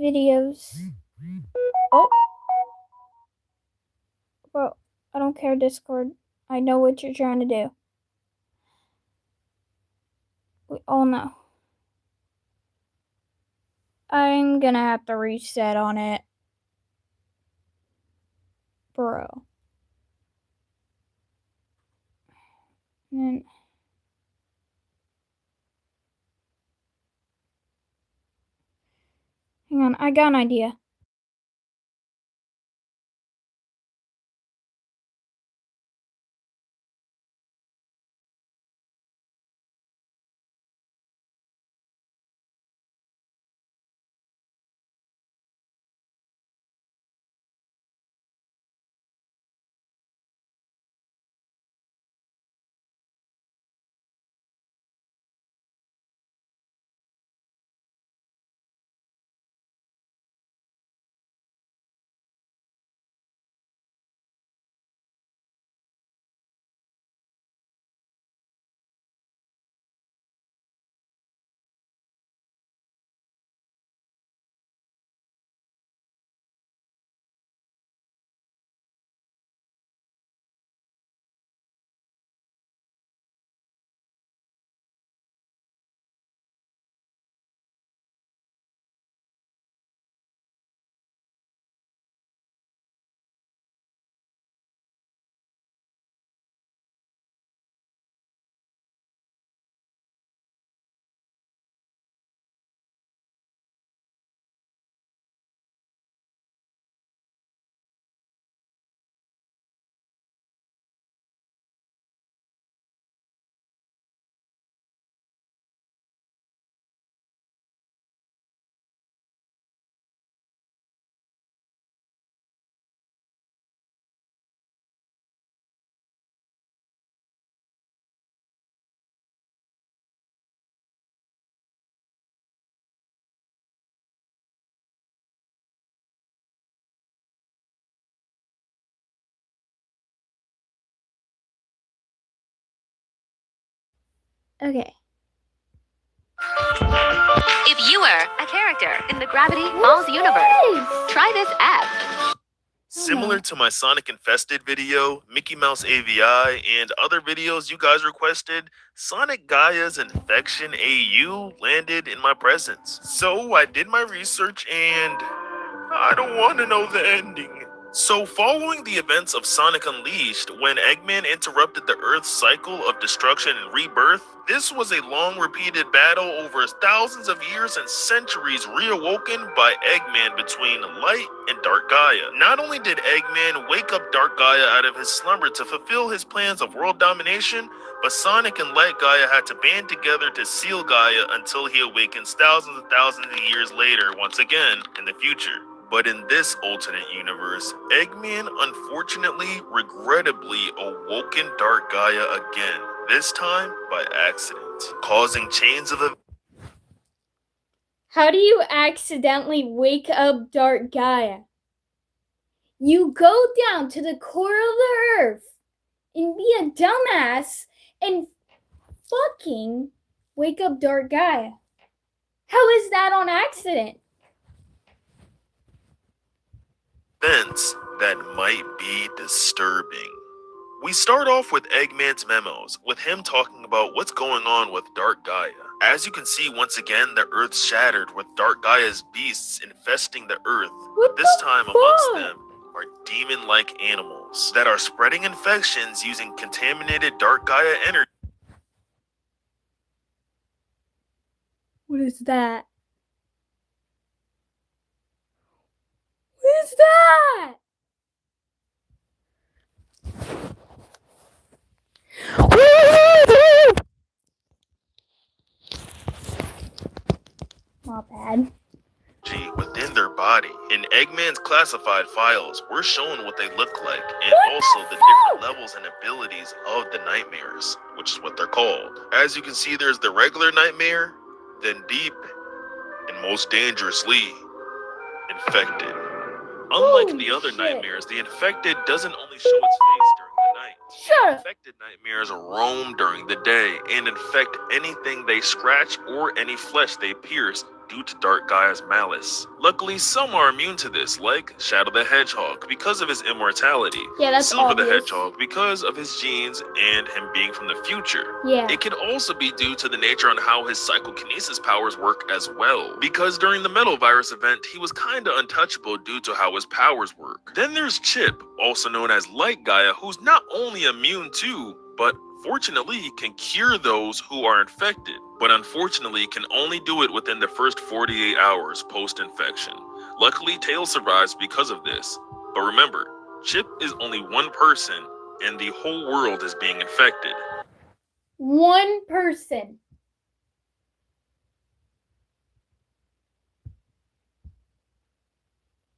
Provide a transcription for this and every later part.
videos. Oh, bro, I don't care, Discord. I know what you're trying to do. We all know. I'm gonna have to reset on it. Bro. And hang on, I got an idea. Okay. If you were a character in the Gravity Falls universe, try this app. Similar to my Sonic Infested video, Mickey Mouse AVI, and other videos you guys requested, Sonic Gaia's Infection AU landed in my presence. So I did my research and I don't want to know the ending. So following the events of Sonic Unleashed, when Eggman interrupted the Earth's cycle of destruction and rebirth, this was a long repeated battle over thousands of years and centuries reawoken by Eggman between Light and Dark Gaia. Not only did Eggman wake up Dark Gaia out of his slumber to fulfill his plans of world domination, but Sonic and Light Gaia had to band together to seal Gaia until he awakens thousands of years later once again in the future. But in this alternate universe, Eggman unfortunately, regrettably awoken Dark Gaia again, this time by accident, causing chains of events. How do you accidentally wake up Dark Gaia? You go down to the core of the earth and be a dumbass and fucking wake up Dark Gaia. How is that on accident? Events that might be disturbing. We start off with Eggman's memos, with him talking about what's going on with Dark Gaia. As you can see, once again, the Earth's shattered, with Dark Gaia's beasts infesting the Earth. But this time, amongst them are demon-like animals that are spreading infections using contaminated Dark Gaia energy. What is that? What is that? Not bad. Within their body. In Eggman's classified files, we're shown what they look like, and also the different levels and abilities of the nightmares, which is what they're called. As you can see, there's the regular nightmare, then deep, and most dangerously, infected. Unlike the other nightmares, the infected doesn't only show its face during the night. Infected nightmares roam during the day and infect anything they scratch or any flesh they pierce due to Dark Gaia's malice. Luckily, some are immune to this, like Shadow the Hedgehog because of his immortality, Yeah, that's Silver the obvious. Hedgehog because of his genes and him being from the future. Yeah. It could also be due to the nature on how his psychokinesis powers work as well, because during the Metal Virus event, he was kinda untouchable due to how his powers work. Then there's Chip, also known as Light Gaia, who's not only immune to, but fortunately can cure those who are infected, but unfortunately can only do it within the first 48 hours post-infection. Luckily, Tails survives because of this. But remember, Chip is only one person and the whole world is being infected. One person.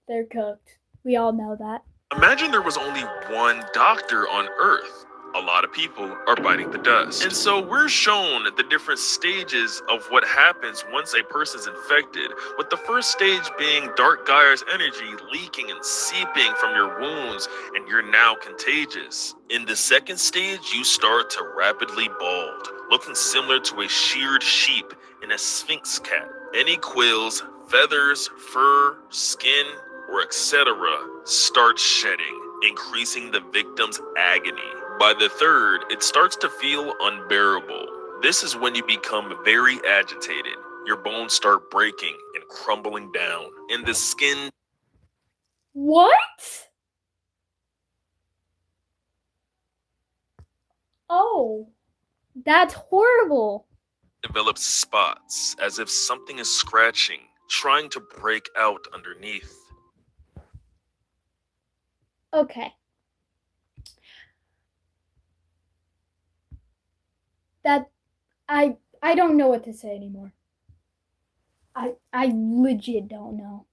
They're cooked. We all know that. Imagine there was only one doctor on Earth. A lot of people are biting the dust. And so we're shown the different stages of what happens once a person's infected, with the first stage being Dark Gaia's energy leaking and seeping from your wounds, and you're now contagious. In the second stage, you start to rapidly bald, looking similar to a sheared sheep in a sphinx cat. Any quills, feathers, fur, skin, or etc. start shedding, increasing the victim's agony. By the third, it starts to feel unbearable. This is when you become very agitated. Your bones start breaking and crumbling down, and the skin What? Oh, that's horrible. develops spots as if something is scratching, trying to break out underneath. Okay. That I don't know what to say anymore. I legit don't know.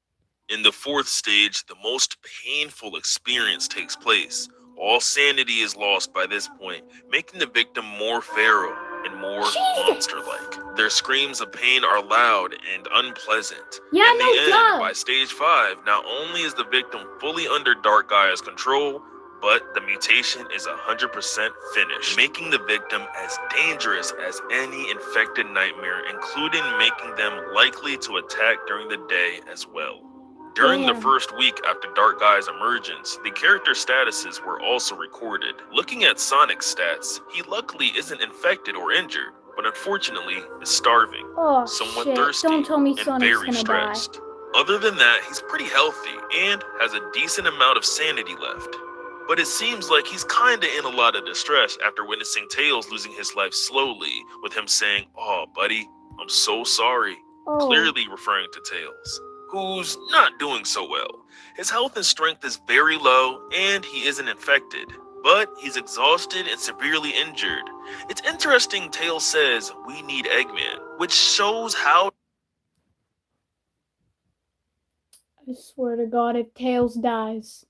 In the fourth stage, the most painful experience takes place. All sanity is lost by this point, making the victim more feral and more monster-like. Their screams of pain are loud and unpleasant. Yeah, In the no end, duh. by stage 5, not only is the victim fully under Dark Gaia's control, but the mutation is 100% finished, making the victim as dangerous as any infected nightmare, including making them likely to attack during the day as well. During the Damn. first week after Dark Gaia's emergence, the character statuses were also recorded. Looking at Sonic's stats, he luckily isn't infected or injured, but unfortunately is starving, Oh somewhat shit! thirsty, Don't tell me and Sonic's very gonna stressed. Other than that, he's pretty healthy and has a decent amount of sanity left. But it seems like he's kinda in a lot of distress after witnessing Tails losing his life slowly, with him saying, "Oh, buddy, I'm so sorry," die. Oh. clearly referring to Tails, who's not doing so well. His health and strength is very low, and he isn't infected, but he's exhausted and severely injured. It's interesting Tails says, "We need Eggman," which shows how I swear to God, if Tails dies,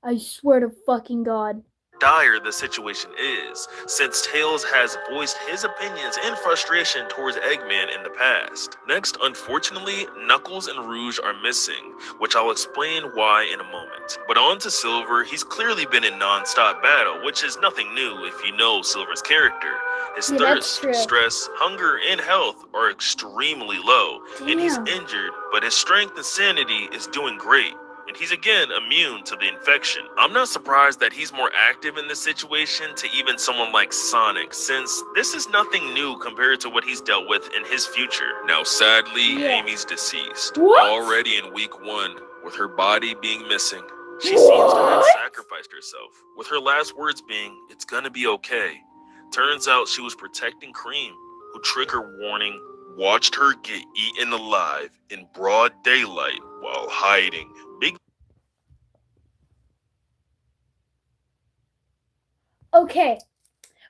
I swear to fucking God. dire the situation is, since Tails has voiced his opinions and frustration towards Eggman in the past. Next, unfortunately, Knuckles and Rouge are missing, which I'll explain why in a moment. But on to Silver, he's clearly been in non-stop battle, which is nothing new if you know Silver's character. His Yeah, that's thirst, true. stress, hunger, and health are extremely low, and he's Damn. injured, but his strength and sanity is doing great. And he's again immune to the infection. I'm not surprised that he's more active in this situation to even someone like Sonic, since this is nothing new compared to what he's dealt with in his future. Now, sadly, Yeah. Amy's deceased. What? Already in week 1, with her body being missing. She seems to have What? sacrificed herself, with her last words being, "It's gonna be okay." Turns out she was protecting Cream, who, trigger warning, watched her get eaten alive in broad daylight while hiding. Okay,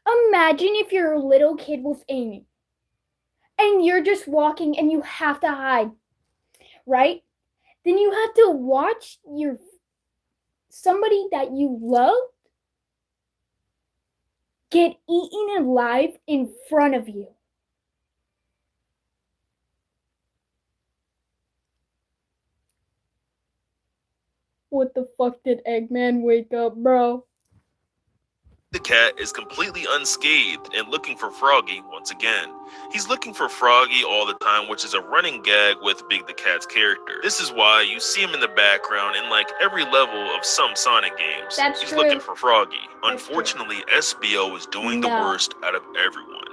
imagine if you're a little kid with Amy and you're just walking and you have to hide, right? Then you have to watch somebody that you love get eaten alive in front of you. What the fuck did Eggman wake up, bro? The cat is completely unscathed and looking for Froggy once again. He's looking for Froggy all the time, which is a running gag with Big the Cat's character. This is why you see him in the background in like every level of some Sonic games. That's He's true. looking for Froggy. That's true. Unfortunately, SBO is doing the No. worst out of everyone,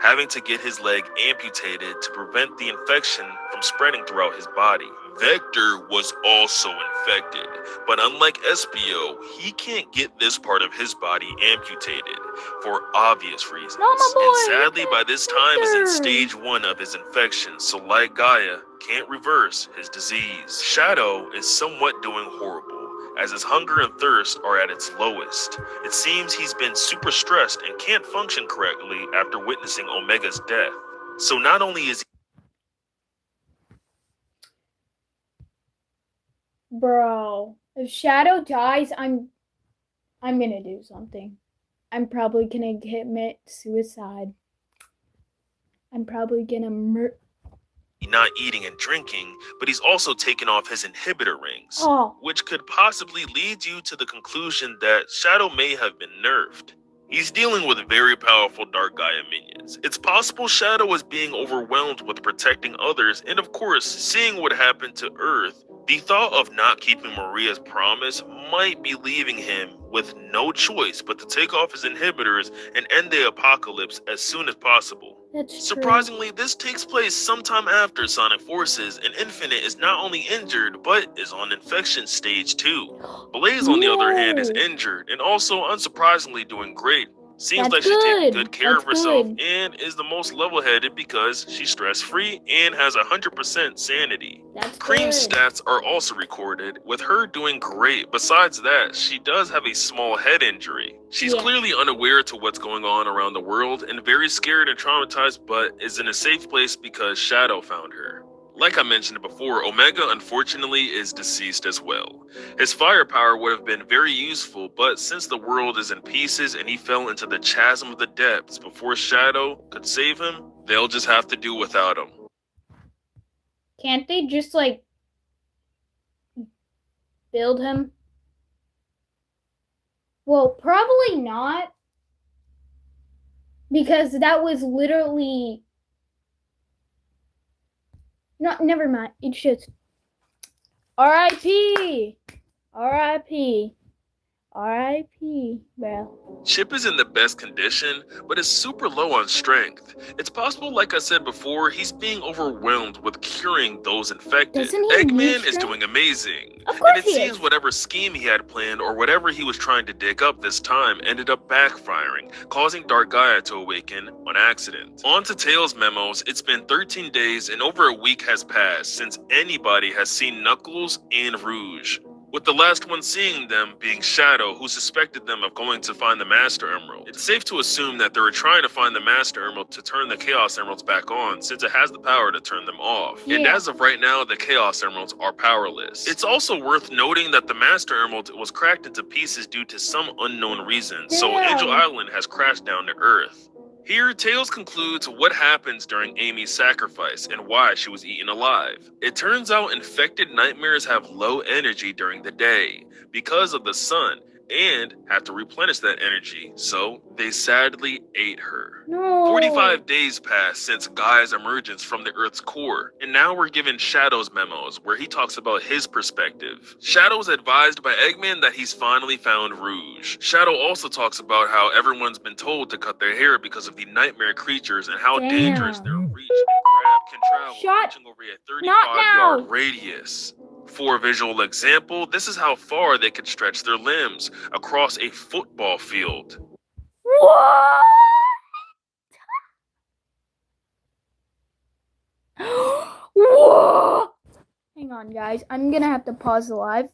having to get his leg amputated to prevent the infection from spreading throughout his body. Vector was also infected, but unlike SBO, he can't get this part of his body amputated for obvious reasons. No, my boy, And sadly, by this time is in Vector. stage 1 of his infection, so like Gaia, can't reverse his disease. Shadow is somewhat doing horrible, as his hunger and thirst are at its lowest. It seems he's been super stressed and can't function correctly after witnessing Omega's death. So not only is Bro, if Shadow dies, I'm gonna do something. I'm probably gonna commit suicide. I'm probably gonna he not eating and drinking, but he's also taken off his inhibitor rings, Oh, which could possibly lead you to the conclusion that Shadow may have been nerfed. He's dealing with very powerful Dark Gaia minions. It's possible Shadow is being overwhelmed with protecting others, and of course, seeing what happened to Earth, the thought of not keeping Maria's promise might be leaving him with no choice but to take off his inhibitors and end the apocalypse as soon as possible. that's true. Surprisingly, this takes place sometime after Sonic Forces, and Infinite is not only injured, but is on infection stage 2. Blaze, on the other hand, is No. injured, and also unsurprisingly doing great. Seems That's like she's taking good. good care of That's herself good. and is the most level-headed because she's stress-free and has 100% sanity. That's Cream's good. stats are also recorded, with her doing great. Besides that, she does have a small head injury. She's Yeah. clearly unaware to what's going on around the world and very scared and traumatized, but is in a safe place because Shadow found her. Like I mentioned before, Omega unfortunately is deceased as well. His firepower would have been very useful, but since the world is in pieces and he fell into the chasm of the depths before Shadow could save him, they'll just have to do without him. Can't they just like build him? Well, probably not. Because that was literally never mind. It's just R.I.P. R.I.P. R.I.P. bro. Chip is in the best condition, but is super low on strength. It's possible, like I said before, he's being overwhelmed with curing those infected. Doesn't he need Eggman is strength? doing amazing. Of course And it he seems is. whatever scheme he had planned or whatever he was trying to dig up this time ended up backfiring, causing Dark Gaia to awaken on accident. On to Tails' memos, it's been 13 days and over a week has passed since anybody has seen Knuckles and Rouge, with the last one seeing them being Shadow, who suspected them of going to find the Master Emerald. It's safe to assume that they were trying to find the Master Emerald to turn the Chaos Emeralds back on, since it has the power to turn them off. And Yeah. as of right now, the Chaos Emeralds are powerless. It's also worth noting that the Master Emerald was cracked into pieces due to some unknown reason, so Damn. Angel Island has crashed down to Earth. Here, Tails concludes what happens during Amy's sacrifice and why she was eaten alive. It turns out infected nightmares have low energy during the day because of the sun and have to replenish that energy, so they sadly ate her. No. 45 days passed since Gaia's emergence from the Earth's core, and now we're given Shadow's memos, where he talks about his perspective. Shadow's advised by Eggman that he's finally found Rouge. Shadow also talks about how everyone's been told to cut their hair because of the nightmare creatures and how dangerous their Damn. reach and grab can travel, Shut- reaching over a Not 35-yard now. radius. For a visual example, this is how far they could stretch their limbs across a football field. What? What? Hang on, guys. I'm gonna have to pause the live.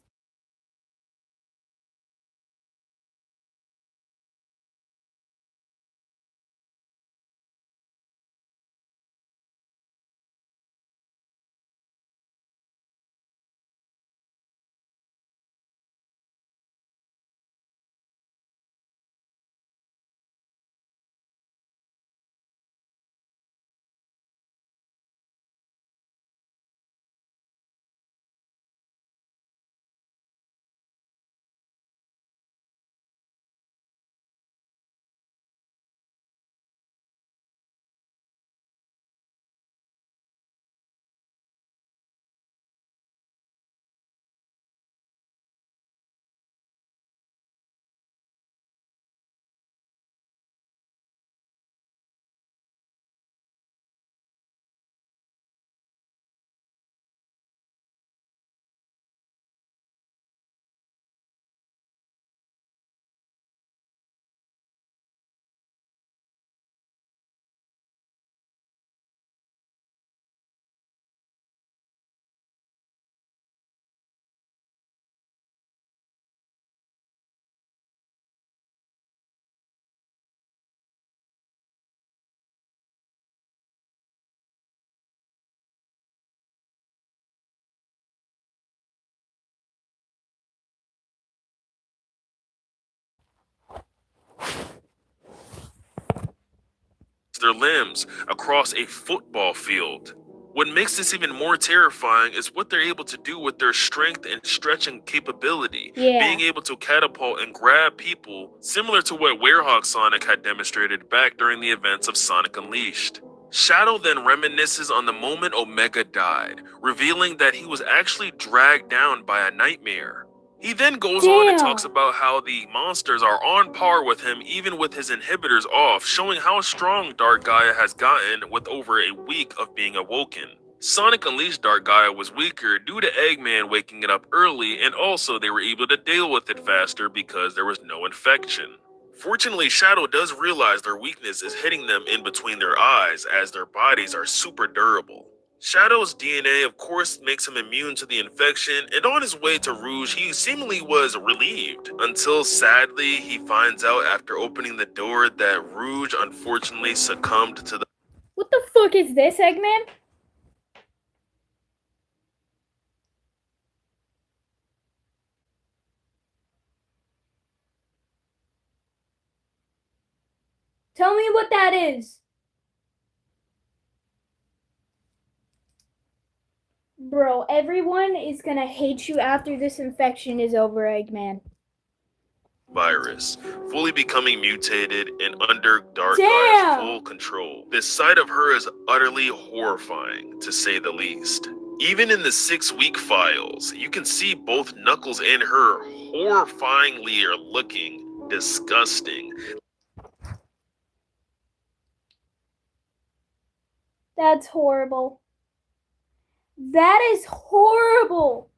their limbs across a football field. What makes this even more terrifying is what they're able to do with their strength and stretching capability, being able to catapult and grab people, similar to what Werehog Sonic had demonstrated back during the events of Sonic Unleashed. Shadow then reminisces on the moment Omega died, revealing that he was actually dragged down by a nightmare. He then goes on and talks about how the monsters are on par with him even with his inhibitors off, showing how strong Dark Gaia has gotten with over a week of being awoken. Sonic Unleashed Dark Gaia was weaker due to Eggman waking it up early, and also they were able to deal with it faster because there was no infection. Fortunately, Shadow does realize their weakness is hitting them in between their eyes as their bodies are super durable. Shadow's DNA, of course, makes him immune to the infection, and on his way to Rouge, he seemingly was relieved, until sadly, he finds out after opening the door that Rouge unfortunately succumbed to the— What the fuck is this, Eggman? Tell me what that is. Bro, everyone is gonna hate you after this infection is over, Eggman. virus, fully becoming mutated and under Dark Gaia's full control. This sight of her is utterly horrifying, to say the least. Even in the 6-week files, you can see both Knuckles and her horrifyingly are looking disgusting. That's horrible. That is horrible.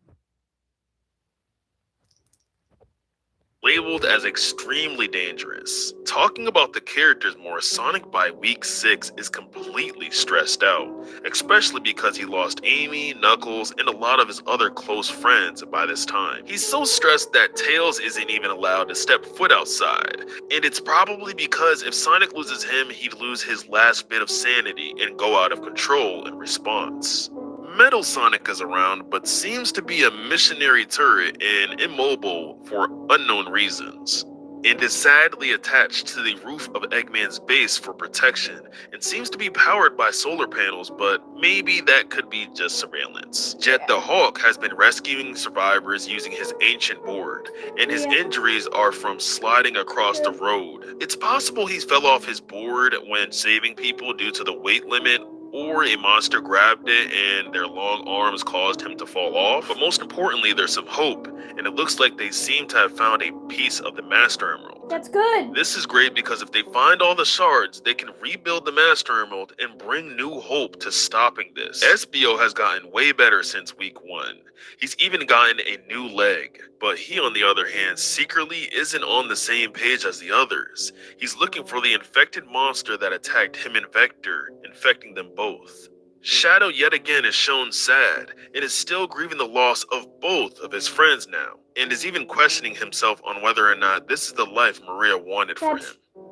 Labeled as extremely dangerous. Talking about the characters more, Sonic by week 6 is completely stressed out, especially because he lost Amy, Knuckles, and a lot of his other close friends by this time. He's so stressed that Tails isn't even allowed to step foot outside, and it's probably because if Sonic loses him, he'd lose his last bit of sanity and go out of control in response. Metal Sonic is around, but seems to be a missionary turret and immobile for unknown reasons, and is sadly attached to the roof of Eggman's base for protection, and seems to be powered by solar panels, but maybe that could be just surveillance. Jet the Hawk has been rescuing survivors using his ancient board, and his injuries are from sliding across the road. It's possible he fell off his board when saving people due to the weight limit, or a monster grabbed it and their long arms caused him to fall off. But most importantly, there's some hope, and it looks like they seem to have found a piece of the Master Emerald. That's good. This is great because if they find all the shards, they can rebuild the Master Emerald and bring new hope to stopping this. Espio has gotten way better since week 1. He's even gotten a new leg, but he on the other hand secretly isn't on the same page as the others. He's looking for the infected monster that attacked him and Vector, infecting them both. Shadow yet again is shown sad and is still grieving the loss of both of his friends now, and is even questioning himself on whether or not this is the life Maria wanted for him.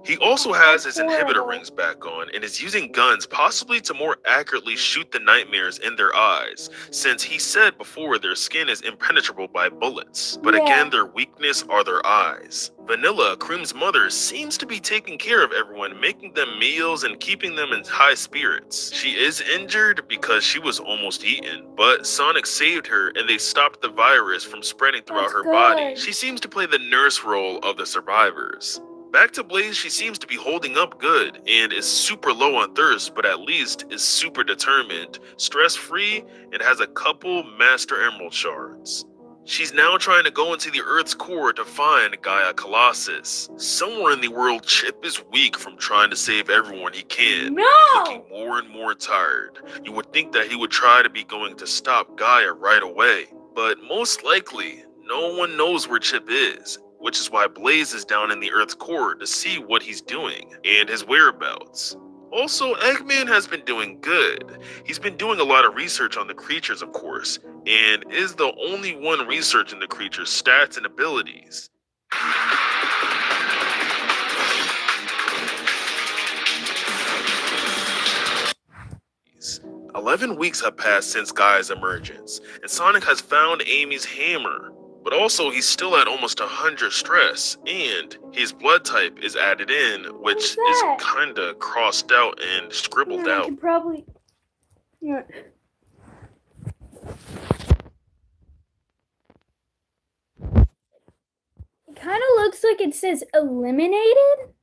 He also has his inhibitor rings back on and is using guns possibly to more accurately shoot the nightmares in their eyes, since he said before their skin is impenetrable by bullets, but again their weakness are their eyes. Vanilla, Cream's mother, seems to be taking care of everyone, making them meals and keeping them in high spirits. She is injured because she was almost eaten, but Sonic saved her and they stopped the virus from spreading throughout her body. She seems to play the nurse role of the survivors. Back to Blaze, she seems to be holding up good and is super low on thirst, but at least is super determined, stress-free, and has a couple Master Emerald shards. She's now trying to go into the Earth's core to find Gaia Colossus. Somewhere in the world, Chip is weak from trying to save everyone he can, looking more and more tired. You would think that he would try to be going to stop Gaia right away, but most likely, no one knows where Chip is, which is why Blaze is down in the Earth's core to see what he's doing and his whereabouts. Also, Eggman has been doing good. He's been doing a lot of research on the creatures, of course, and is the only one researching the creatures' stats and abilities. 11 weeks have passed since Gaia's emergence, and Sonic has found Amy's hammer. But also, he's still at almost 100 stress, and his blood type is added in, which is that? kinda crossed out and scribbled I out. could probably. Yeah. It kind of looks like it says eliminated.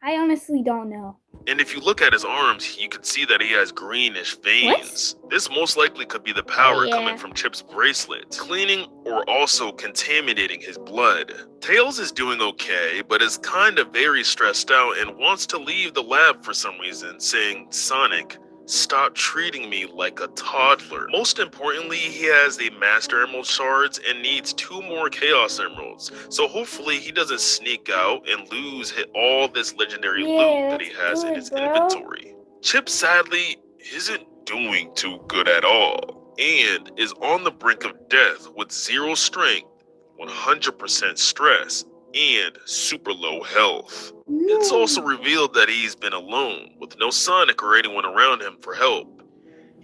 I honestly don't know. And if you look at his arms, you can see that he has greenish veins. This most likely could be the power Yeah. coming from Chip's bracelet, cleaning or also contaminating his blood. Tails is doing okay, but is kind of very stressed out and wants to leave the lab for some reason, saying, "Sonic, stop treating me like a toddler." Most importantly, he has the Master Emerald shards and needs 2 more Chaos Emeralds. So hopefully he doesn't sneak out and lose all this legendary loot that he has in his inventory. Chip sadly isn't doing too good at all and is on the brink of death with 0 strength, 100% stress, and super low health. It's also revealed that he's been alone, with no Sonic or anyone around him for help.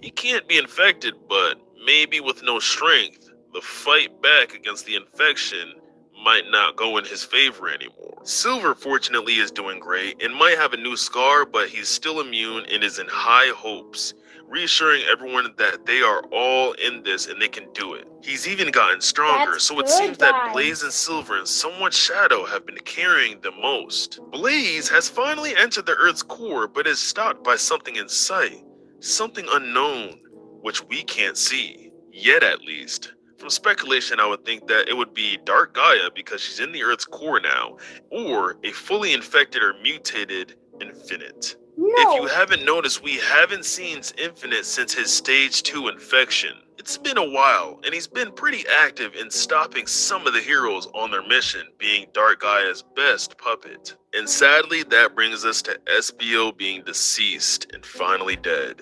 He can't be infected, but maybe with no strength, the fight back against the infection might not go in his favor anymore. Silver, fortunately, is doing great and might have a new scar, but he's still immune and is in high hopes, reassuring everyone that they are all in this and they can do it. He's even gotten stronger, That's so it good, seems that guys. Blaze and Silver and somewhat Shadow have been carrying the most. Blaze has finally entered the Earth's core, but is stopped by something in sight. Something unknown, which we can't see. Yet at least. From speculation, I would think that it would be Dark Gaia because she's in the Earth's core now, or a fully infected or mutated Infinite. If you haven't noticed, we haven't seen Infinite since his stage 2 infection. It's been a while, and he's been pretty active in stopping some of the heroes on their mission, being Dark Gaia's best puppet. And sadly, that brings us to SBO being deceased and finally dead.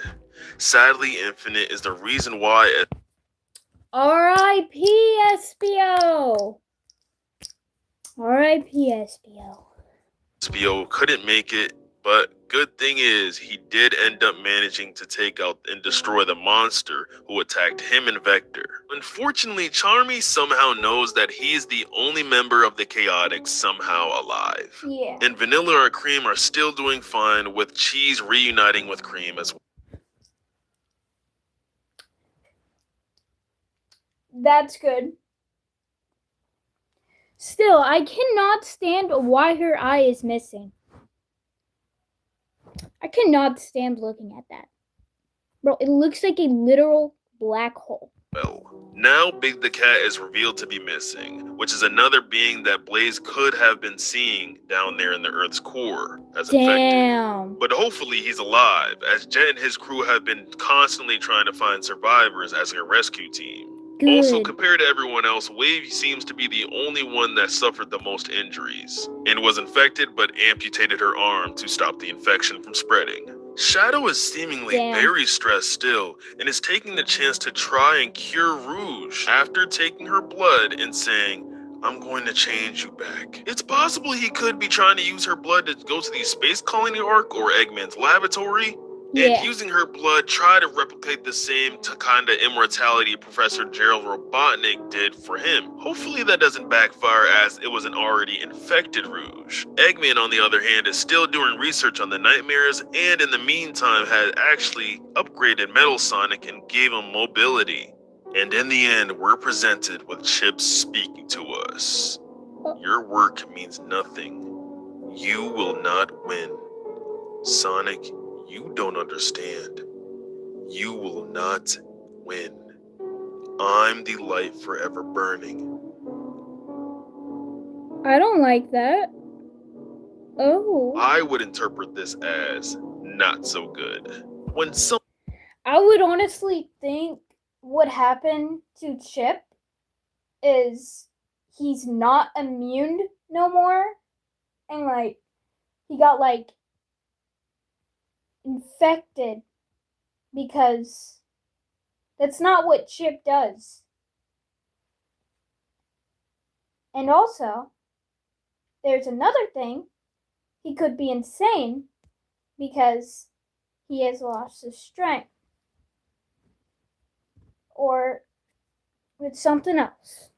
Sadly, Infinite is the reason why R.I.P. SBO. R.I.P. SBO. SBO couldn't make it, but good thing is he did end up managing to take out and destroy the monster who attacked him and Vector. Unfortunately, Charmy somehow knows that he is the only member of the Chaotix somehow alive. Yeah. And Vanilla or Cream are still doing fine, with Cheese reuniting with Cream as well. That's good. Still, I cannot stand why her eye is missing. I cannot stand looking at that. Bro, it looks like a literal black hole. Well, now Big the Cat is revealed to be missing, which is another being that Blaze could have been seeing down there in the Earth's core as infected. Damn. But hopefully he's alive, as Jet and his crew have been constantly trying to find survivors as a rescue team. Good. Also, compared to everyone else, Wave seems to be the only one that suffered the most injuries, and was infected but amputated her arm to stop the infection from spreading. Shadow is seemingly very stressed still, and is taking the chance to try and cure Rouge after taking her blood and saying, "I'm going to change you back." It's possible he could be trying to use her blood to go to the Space Colony Arc or Eggman's laboratory, and using her blood try to replicate the same kind of immortality Professor Gerald Robotnik did for him. Hopefully that doesn't backfire, as it was an already infected Rouge. Eggman, on the other hand, is still doing research on the nightmares, and in the meantime had actually upgraded Metal Sonic and gave him mobility. And in the end, we're presented with Chips speaking to us. "Your work means nothing. You will not win. Sonic, you don't understand. You will not win. I'm the light forever burning." I don't like that. Oh. I would interpret this as not so good. When some I would honestly think what happened to Chip is he's not immune no more. And he got infected, because that's not what Chip does. And also, there's another thing. He could be insane because he has lost his strength. Or it's something else.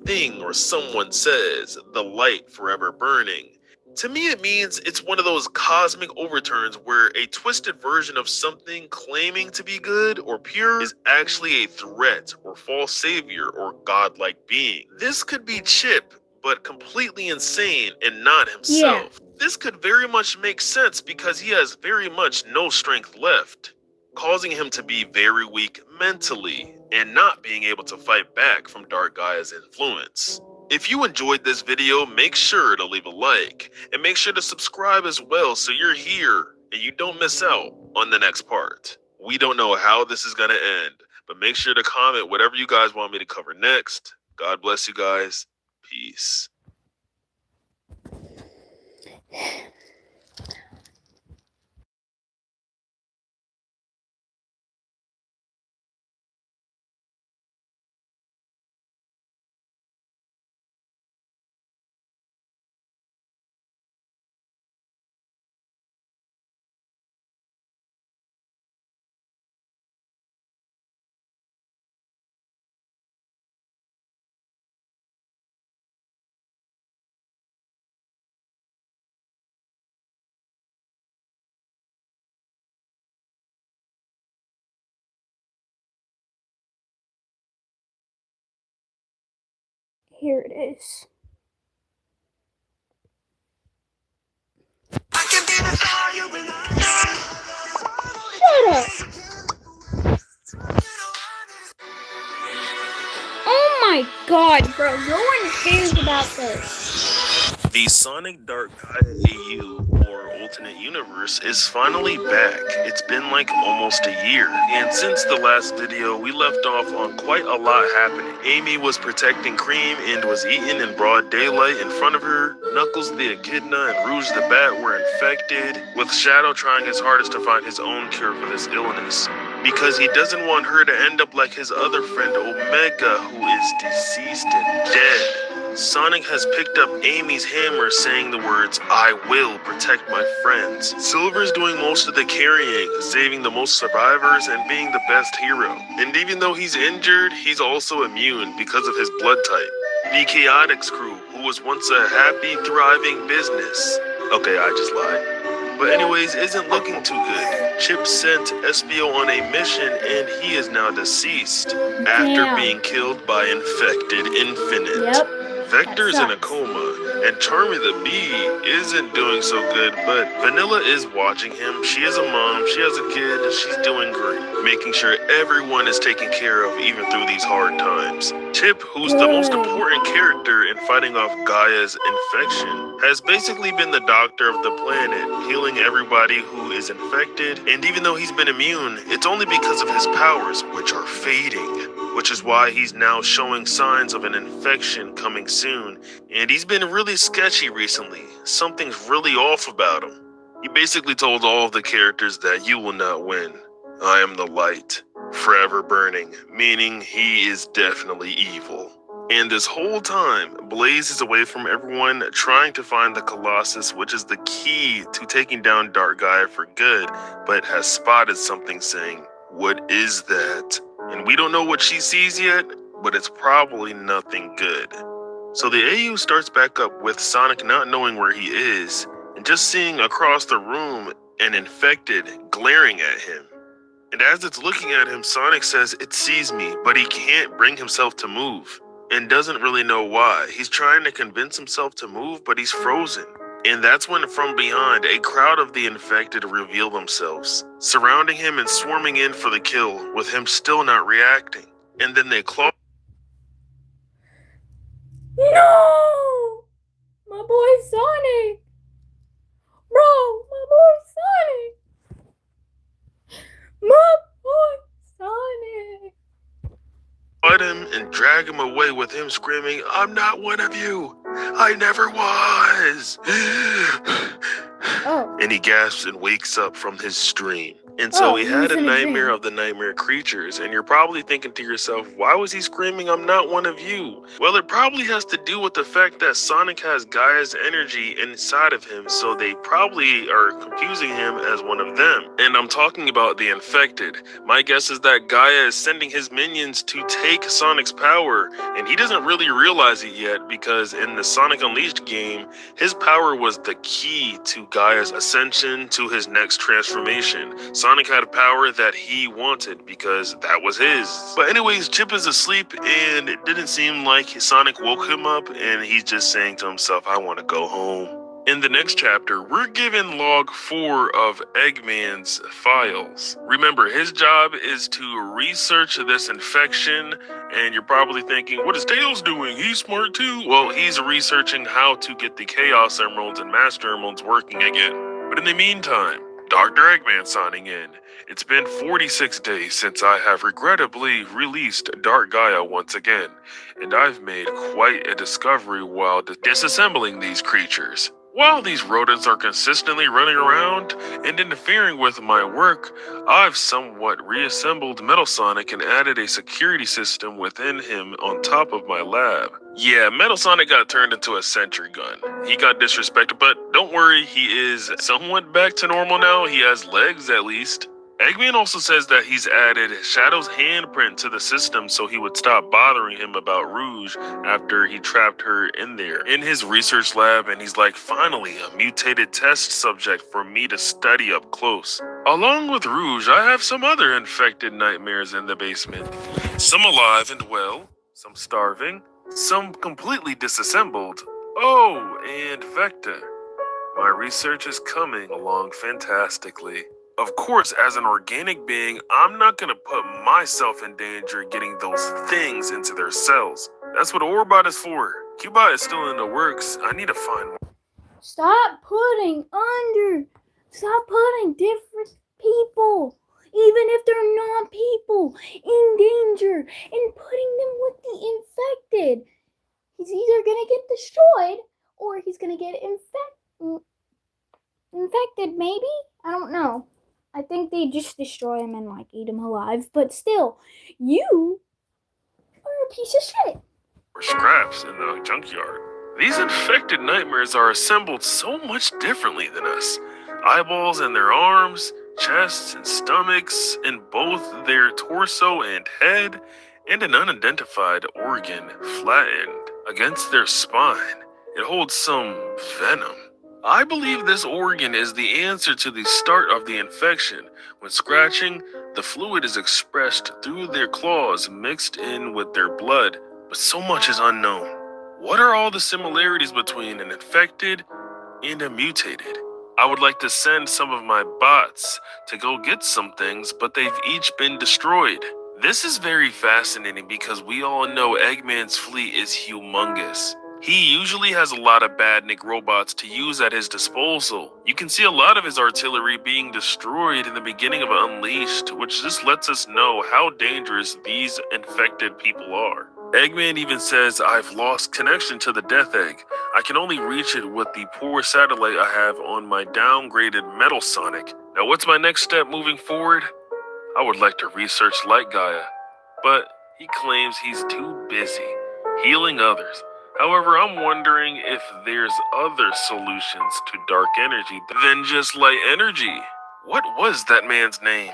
thing or someone says, the light forever burning. To me, it means it's one of those cosmic overturns where a twisted version of something claiming to be good or pure is actually a threat or false savior or godlike being. This could be Chip, but completely insane and not himself. This could very much make sense because he has very much no strength left, causing him to be very weak mentally and not being able to fight back from Dark Gaia's influence. If you enjoyed this video, make sure to leave a like and make sure to subscribe as well so you're here and you don't miss out on the next part. We don't know how this is going to end, but make sure to comment whatever you guys want me to cover next. God bless you guys. Peace. Here it is. Shut up! Oh my god, bro, no one cares about this. The Sonic Dark Gaia AU, or Alternate Universe, is finally back. It's been like almost a year, and since the last video, we left off on quite a lot happening. Amy was protecting Cream and was eaten in broad daylight in front of her. Knuckles the Echidna and Rouge the Bat were infected, with Shadow trying his hardest to find his own cure for this illness, because he doesn't want her to end up like his other friend Omega, who is deceased and dead. Sonic has picked up Amy's hammer saying the words, "I will protect my friends." Silver's doing most of the carrying, saving the most survivors and being the best hero. And even though he's injured, he's also immune because of his blood type. The Chaotix crew, who was once a happy, thriving business. Okay, I just lied. But anyways, isn't looking too good. Chip sent Espio on a mission and he is now deceased after Damn. being killed by infected Infinite. Yep. Vector's in a sucks. coma, and Charmy the Bee isn't doing so good, but Vanilla is watching him. She is a mom, she has a kid, and she's doing great, making sure everyone is taken care of even through these hard times. Chip, who's the most important character in fighting off Gaia's infection, has basically been the doctor of the planet, healing everybody who is infected, and even though he's been immune, it's only because of his powers, which are fading. Which is why he's now showing signs of an infection coming soon, and he's been really sketchy recently. Something's really off about him. He basically told all of the characters that you will not win. I am the light, forever burning, meaning he is definitely evil. And this whole time, Blaze is away from everyone, trying to find the Colossus, which is the key to taking down Dark Gaia for good, but has spotted something saying, "What is that?" And we don't know what she sees yet, but it's probably nothing good. So the AU starts back up with Sonic not knowing where he is, and just seeing across the room an infected glaring at him. And as it's looking at him, Sonic says it sees me, but he can't bring himself to move, and doesn't really know why. He's trying to convince himself to move, but he's frozen. And that's when from behind, a crowd of the infected reveal themselves, surrounding him and swarming in for the kill, with him still not reacting. And then they claw. No! My boy Sonic! Bro, my boy Sonic! My boy Sonic! Fight him and drag him away with him screaming, "I'm not one of you! I never was!" Oh. And he gasps and wakes up from his stream. And so he he had was a in a nightmare dream. of the nightmare creatures, and you're probably thinking to yourself, why was he screaming, I'm not one of you? Well, it probably has to do with the fact that Sonic has Gaia's energy inside of him, so they probably are confusing him as one of them. And I'm talking about the infected. My guess is that Gaia is sending his minions to take Sonic's power, and he doesn't really realize it yet because in the Sonic Unleashed game, his power was the key to Gaia's ascension to his next transformation. Sonic had power that he wanted because that was his. But anyways, Chip is asleep and it didn't seem like Sonic woke him up, and he's just saying to himself, I want to go home. In the next chapter, we're given log 4 of Eggman's files. Remember, his job is to research this infection, and you're probably thinking, what is Tails doing? He's smart too. Well, he's researching how to get the Chaos Emeralds and Master Emeralds working again. But in the meantime, Dr. Eggman signing in. It's been 46 days since I have regrettably released Dark Gaia once again, and I've made quite a discovery while disassembling these creatures. While these rodents are consistently running around and interfering with my work, I've somewhat reassembled Metal Sonic and added a security system within him on top of my lab. Yeah, Metal Sonic got turned into a sentry gun. He got disrespected, but don't worry, he is somewhat back to normal now. He has legs at least. Eggman also says that he's added Shadow's handprint to the system so he would stop bothering him about Rouge after he trapped her in there in his research lab, and he's like, finally, a mutated test subject for me to study up close. Along with Rouge, I have some other infected nightmares in the basement. Some alive and well, some starving, some completely disassembled. Oh, and Vector. My research is coming along fantastically. Of course, as an organic being, I'm not gonna put myself in danger getting those things into their cells. That's what Orbot is for. Cubot is still in the works. I need to find more. Stop putting different people, even if they're not people, in danger and putting them with the infected. He's either gonna get destroyed or he's gonna get infected, maybe? I don't know. I think they just destroy him and like eat him alive, but still, you are a piece of shit. Or scraps in the junkyard. These infected nightmares are assembled so much differently than us. Eyeballs in their arms, chests and stomachs, in both their torso and head, and an unidentified organ flattened against their spine. It holds some venom. I believe this organ is the answer to the start of the infection. When scratching, the fluid is expressed through their claws mixed in with their blood, but so much is unknown. What are all the similarities between an infected and a mutated? I would like to send some of my bots to go get some things, but they've each been destroyed. This is very fascinating because we all know Eggman's fleet is humongous. He usually has a lot of badnik robots to use at his disposal. You can see a lot of his artillery being destroyed in the beginning of Unleashed, which just lets us know how dangerous these infected people are. Eggman even says, I've lost connection to the Death Egg. I can only reach it with the poor satellite I have on my downgraded Metal Sonic. Now what's my next step moving forward? I would like to research Light Gaia, but he claims he's too busy healing others. However, I'm wondering if there's other solutions to dark energy than just light energy. What was that man's name?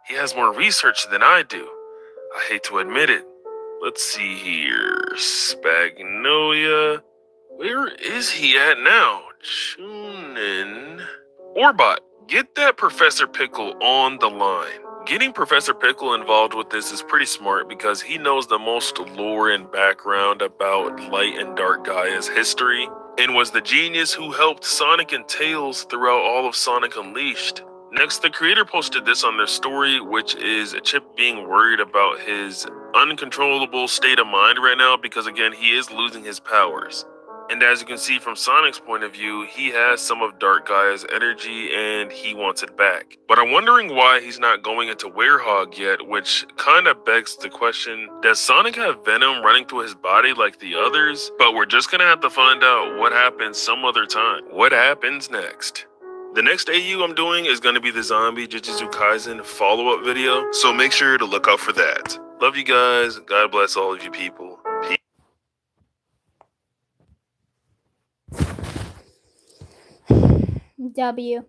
He has more research than I do. I hate to admit it. Let's see here. Spagnolia. Where is he at now? Chunin. Orbot, get that Professor Pickle on the line. Getting Professor Pickle involved with this is pretty smart because he knows the most lore and background about Light and Dark Gaia's history, and was the genius who helped Sonic and Tails throughout all of Sonic Unleashed. Next, the creator posted this on their story, which is Chip being worried about his uncontrollable state of mind right now because, again, he is losing his powers. And as you can see from Sonic's point of view, he has some of Dark Gaia's energy and he wants it back. But I'm wondering why he's not going into Werehog yet, which kind of begs the question, does Sonic have venom running through his body like the others? But we're just gonna have to find out what happens some other time. What happens next? The next AU I'm doing is going to be the Zombie Jujutsu Kaisen follow-up video, so make sure to look out for that. Love you guys. God bless all of you people. Peace. W.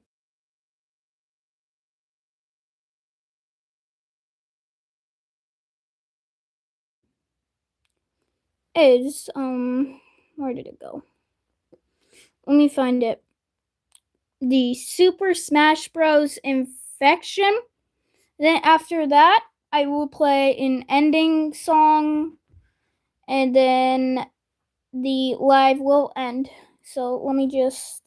Is, where did it go? Let me find it. The Super Smash Bros. Infection. Then after that, I will play an ending song, and then the live will end. So let me just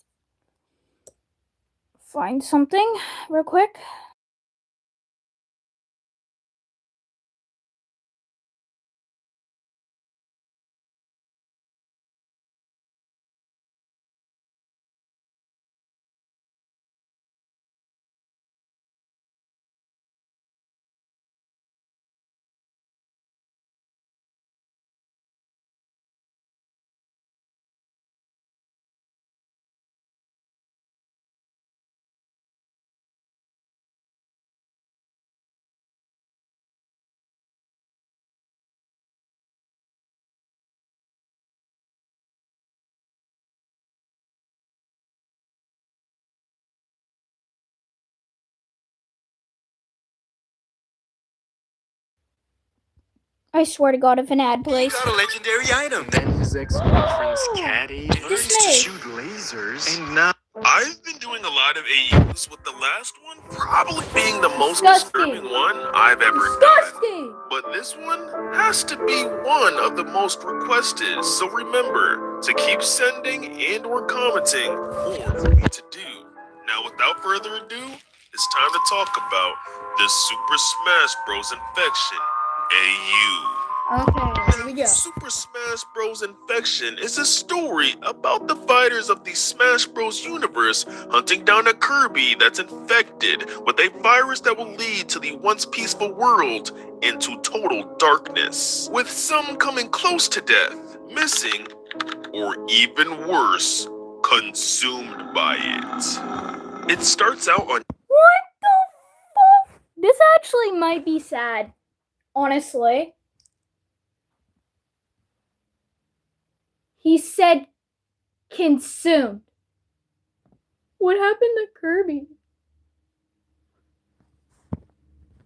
find something real quick. I swear to God, if an ad plays. Got a legendary item. Then his ex-girlfriend's caddy learns to Dismay. shoot lasers. And now, I've been doing a lot of AUs, with the last one probably being the most Disgusting. disturbing one I've ever done. Disgusting! But this one has to be one of the most requested, so remember to keep sending and or commenting more for me to do. Now, without further ado, it's time to talk about the Super Smash Bros. Infection AU. Okay, here we go. Super Smash Bros. Infection is a story about the fighters of the Smash Bros. Universe hunting down a Kirby that's infected with a virus that will lead to the once peaceful world into total darkness, with some coming close to death, missing, or even worse, consumed by it. It starts out on... What the fuck? This actually might be sad, honestly. He said consumed. What happened to Kirby?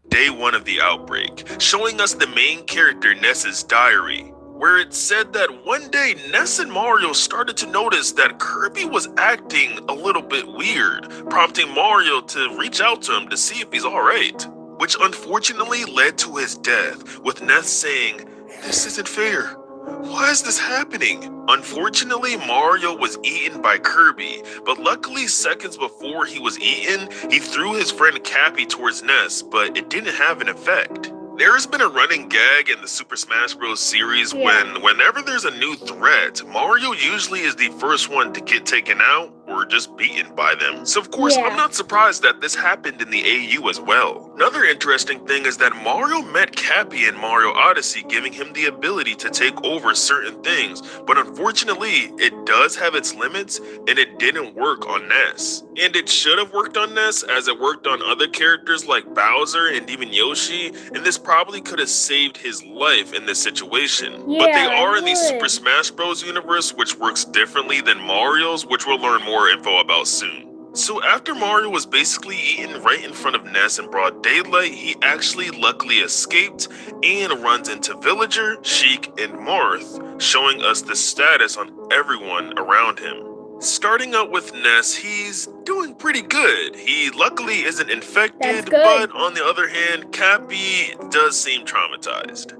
Day 1 of the outbreak, showing us the main character Ness's diary, where it said that one day Ness and Mario started to notice that Kirby was acting a little bit weird, prompting Mario to reach out to him to see if he's alright, which unfortunately led to his death, with Ness saying, "This isn't fair. Why is this happening?" Unfortunately, Mario was eaten by Kirby, but luckily seconds before he was eaten, he threw his friend Cappy towards Ness, but it didn't have an effect. There's been a running gag in the Super Smash Bros. Series whenever there's a new threat, Mario usually is the first one to get taken out or just beaten by them. So of course, I'm not surprised that this happened in the AU as well. Another interesting thing is that Mario met Cappy in Mario Odyssey, giving him the ability to take over certain things, but unfortunately, it does have its limits, and it didn't work on Ness. And it should have worked on Ness, as it worked on other characters like Bowser and even Yoshi, and this probably could have saved his life in this situation. But they are in the Super Smash Bros. Universe, which works differently than Mario's, which we'll learn more info about soon. So after Mario was basically eaten right in front of Ness in broad daylight, he actually luckily escaped and runs into Villager, Sheik, and Marth, showing us the status on everyone around him. Starting out with Ness, he's doing pretty good. He luckily isn't infected, but on the other hand, Cappy does seem traumatized.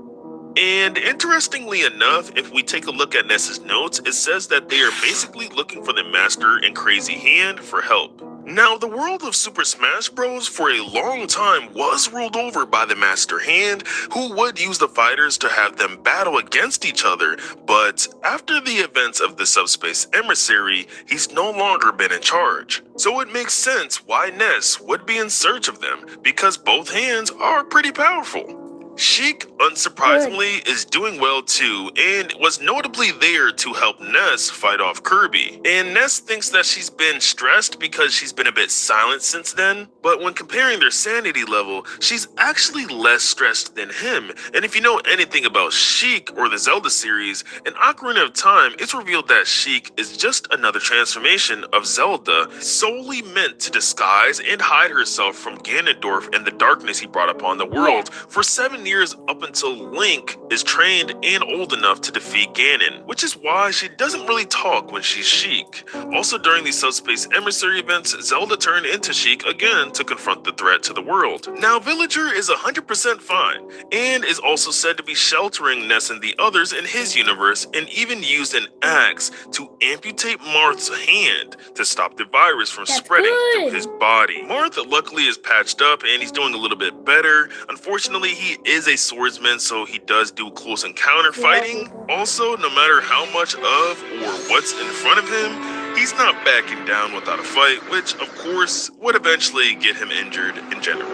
And interestingly enough, if we take a look at Ness's notes, it says that they are basically looking for the Master and Crazy Hand for help. Now, the world of Super Smash Bros. For a long time was ruled over by the Master Hand, who would use the fighters to have them battle against each other, but after the events of the Subspace Emissary, he's no longer been in charge. So it makes sense why Ness would be in search of them, because both hands are pretty powerful. Sheik, unsurprisingly, is doing well too, and was notably there to help Ness fight off Kirby. And Ness thinks that she's been stressed because she's been a bit silent since then, but when comparing their sanity level, she's actually less stressed than him. And if you know anything about Sheik or the Zelda series, in Ocarina of Time, it's revealed that Sheik is just another transformation of Zelda, solely meant to disguise and hide herself from Ganondorf and the darkness he brought upon the world for 7 years up until Link is trained and old enough to defeat Ganon, which is why she doesn't really talk when she's Sheik. Also, during these Subspace Emissary events, Zelda turned into Sheik again to confront the threat to the world. Now, Villager is 100% fine, and is also said to be sheltering Ness and the others in his universe, and even used an axe to amputate Marth's hand to stop the virus from spreading through his body. Marth luckily is patched up and he's doing a little bit better. Unfortunately, he is a swordsman, so he does do close encounter fighting. Also, no matter how much of or what's in front of him, he's not backing down without a fight, which of course would eventually get him injured in general.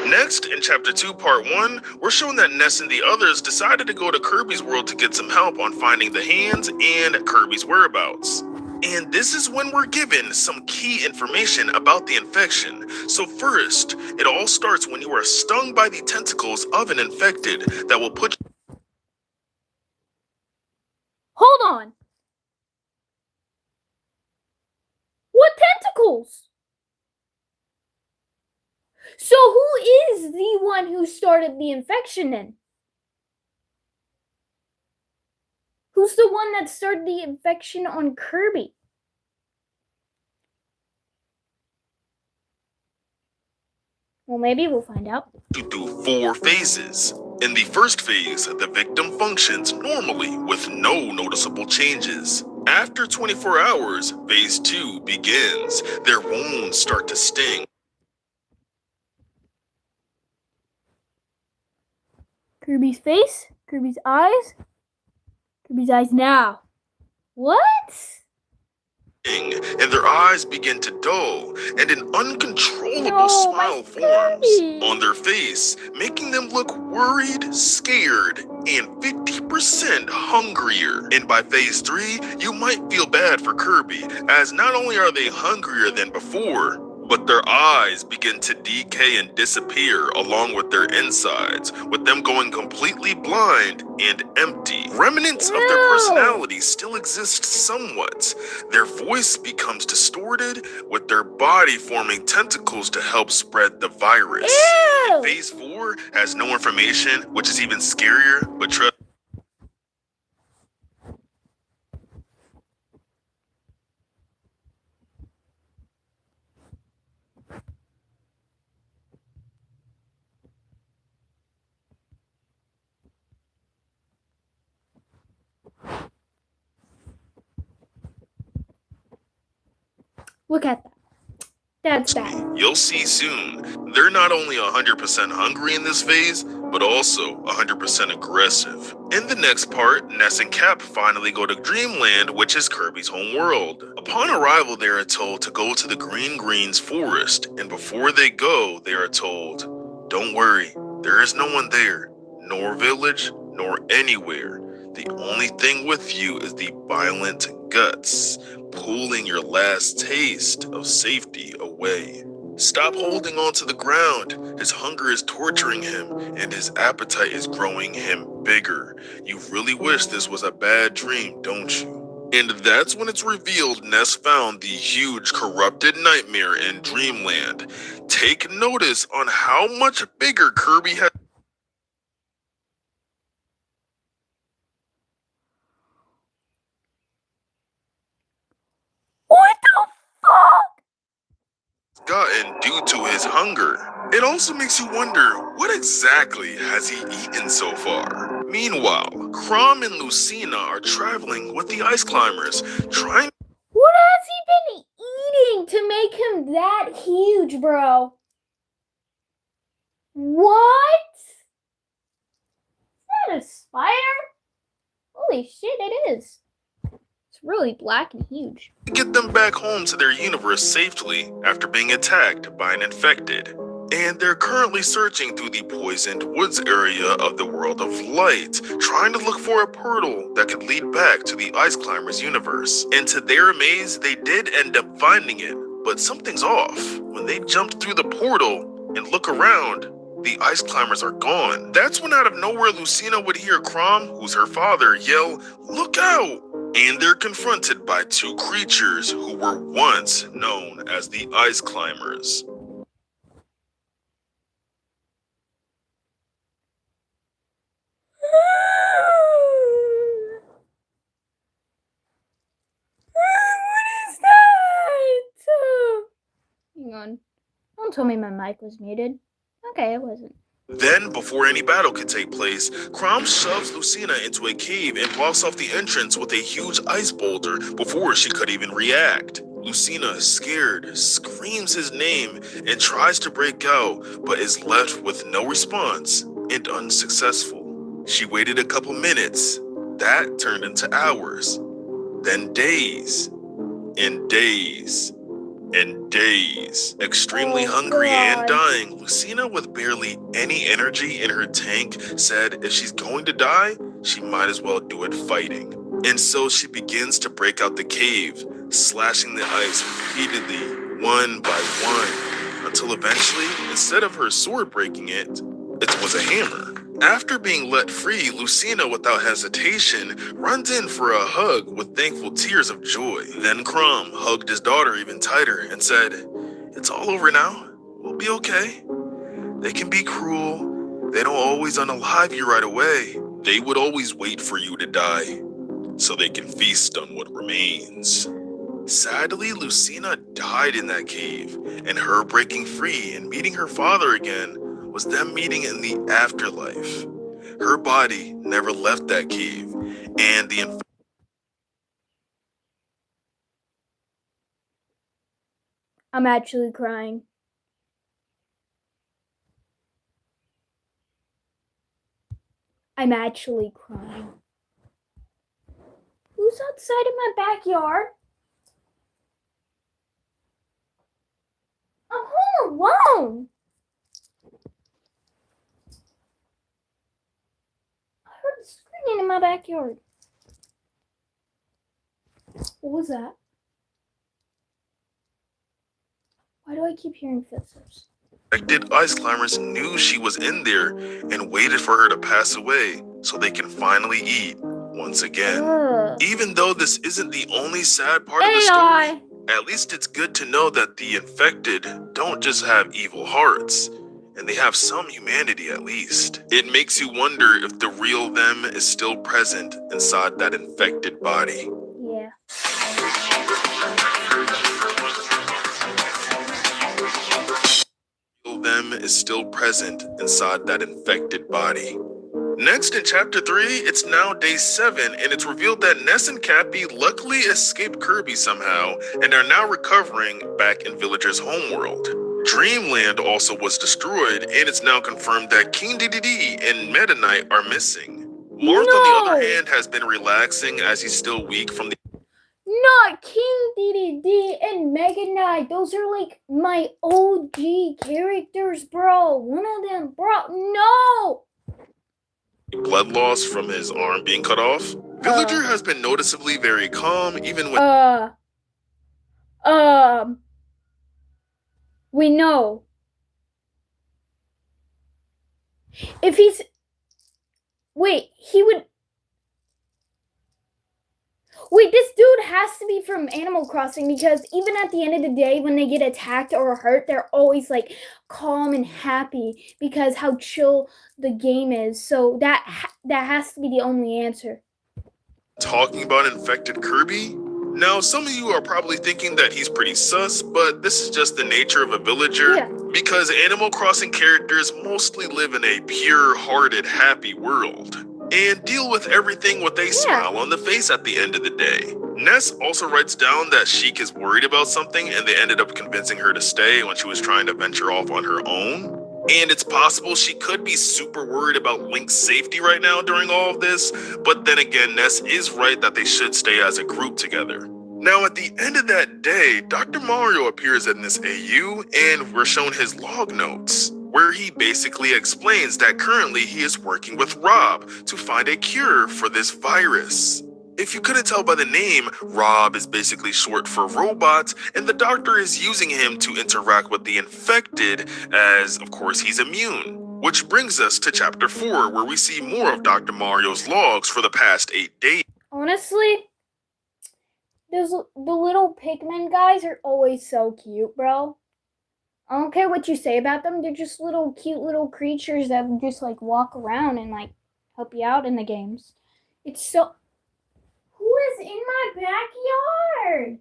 Next, in Chapter 2, Part 1, we're shown that Ness and the others decided to go to Kirby's world to get some help on finding the hands and Kirby's whereabouts. And this is when we're given some key information about the infection. So first, it all starts when you are stung by the tentacles of an infected that will put... Hold on. What tentacles? So who is the one who started the infection then? Who's the one that started the infection on Kirby? Well, maybe we'll find out. To do 4 phases. In the first phase, the victim functions normally with no noticeable changes. After 24 hours, phase 2 begins. Their wounds start to sting. Kirby's face, Kirby's eyes now. What? And their eyes begin to dull, and an uncontrollable smile forms on their face, making them look worried, scared, and 50% hungrier. And by phase 3, you might feel bad for Kirby, as not only are they hungrier than before, but their eyes begin to decay and disappear along with their insides, with them going completely blind and empty. Remnants of their personality still exist somewhat. Their voice becomes distorted, with their body forming tentacles to help spread the virus. And phase 4 has no information, which is even scarier, but trust. Look at that. That's bad. You'll see soon. They're not only 100% hungry in this phase, but also 100% aggressive. In the next part, Ness and Cap finally go to Dreamland, which is Kirby's home world. Upon arrival, they are told to go to the Green Greens forest, and before they go, they are told, "Don't worry, there is no one there, nor village, nor anywhere. The only thing with you is the violent guts, pulling your last taste of safety away. Stop holding on to the ground. His hunger is torturing him, and his appetite is growing him bigger. You really wish this was a bad dream, don't you?" And that's when it's revealed Ness found the huge corrupted nightmare in Dreamland. Take notice on how much bigger Kirby has. What the fuck? Gotten due to his hunger. It also makes you wonder, what exactly has he eaten so far? Meanwhile, Chrom and Lucina are traveling with the ice climbers, trying. What has he been eating to make him that huge, bro? What? Is that a spider? Holy shit, it is. It's really black and huge. to get them back home to their universe safely after being attacked by an infected. and they're currently searching through the poisoned woods area of the World of Light, trying to look for a portal that could lead back to the Ice Climbers universe. And to their amaze, they did end up finding it, but something's off. When they jumped through the portal and look around, the Ice Climbers are gone. That's when out of nowhere Lucina would hear Crom, who's her father, yell, "Look out!" And they're confronted by two creatures who were once known as the Ice Climbers. What is that? Hang on. Don't tell me my mic was muted. Okay, it wasn't. Then, before any battle could take place, Crom shoves Lucina into a cave and blocks off the entrance with a huge ice boulder before she could even react. Lucina, scared, screams his name and tries to break out, but is left with no response and unsuccessful. She waited a couple minutes. That turned into hours, then days, and days, and days. Extremely hungry and dying, Lucina, with barely any energy in her tank, said if she's going to die, she might as well do it fighting. And so she begins to break out the cave, slashing the ice repeatedly, one by one, until eventually, instead of her sword breaking it, it was a hammer. After being let free, Lucina, without hesitation, runs in for a hug with thankful tears of joy. Then Crom hugged his daughter even tighter and said, "It's all over now. We'll be okay. They can be cruel. They don't always unalive you right away. They would always wait for you to die, so they can feast on what remains." Sadly, Lucina died in that cave, and her breaking free and meeting her father again was them meeting in the afterlife. Her body never left that cave, and the I'm actually crying. I'm actually crying. Who's outside of my backyard? I'm home alone. I heard screaming in my backyard. What was that? Why do I keep hearing footsteps? infected ice climbers knew she was in there and waited for her to pass away so they can finally eat once again. Ugh. Even though this isn't the only sad part of the story, AI. at least it's good to know that the infected don't just have evil hearts, and they have some humanity at least. It makes you wonder if the real them is still present inside that infected body. Yeah. Real them is still present inside that infected body. Next, in Chapter 3, it's now Day 7, and it's revealed that Ness and Cappy luckily escaped Kirby somehow and are now recovering back in Villager's homeworld. Dreamland also was destroyed, and it's now confirmed that King Dedede and Meta Knight are missing. Marth, on the other hand, has been relaxing as he's still weak from the Not King Dedede and Mega Knight. Those are like my OG characters, bro. One of them, bro. No! blood loss from his arm being cut off. Villager has been noticeably very calm, even when we know. If he's... Wait, he would... Wait, this dude has to be from Animal Crossing because even at the end of the day, when they get attacked or hurt, they're always like calm and happy because how chill the game is. So that has to be the only answer. talking about infected Kirby. Now, some of you are probably thinking that he's pretty sus, but this is just the nature of a villager. Yeah. Because Animal Crossing characters mostly live in a pure-hearted, happy world and deal with everything with a smile on the face at the end of the day. Ness also writes down that Sheik is worried about something and they ended up convincing her to stay when she was trying to venture off on her own. And it's possible she could be super worried about Link's safety right now during all of this, but then again, Ness is right that they should stay as a group together. Now, at the end of that day, Dr. Mario appears in this AU, and we're shown his log notes, where he basically explains that currently he is working with Rob to find a cure for this virus. If you couldn't tell by the name, Rob is basically short for robot, and the doctor is using him to interact with the infected, as of course he's immune. Which brings us to chapter 4, where we see more of Dr. Mario's logs for the past 8 days. Honestly, the little Pikmin guys are always so cute, bro. I don't care what you say about them. They're just little cute little creatures that just like walk around and like help you out in the games. It's so... Who is in my backyard?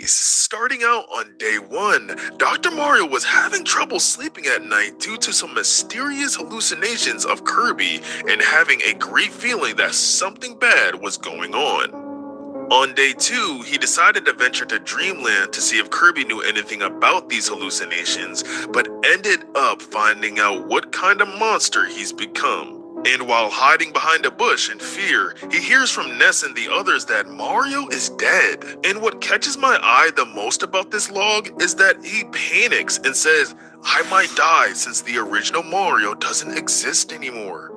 Starting out on day 1, Dr. Mario was having trouble sleeping at night due to some mysterious hallucinations of Kirby and having a great feeling that something bad was going on. On day 2, he decided to venture to Dreamland to see if Kirby knew anything about these hallucinations, but ended up finding out what kind of monster he's become. And while hiding behind a bush in fear, he hears from Ness and the others that Mario is dead. And what catches my eye the most about this log is that he panics and says, "I might die since the original Mario doesn't exist anymore."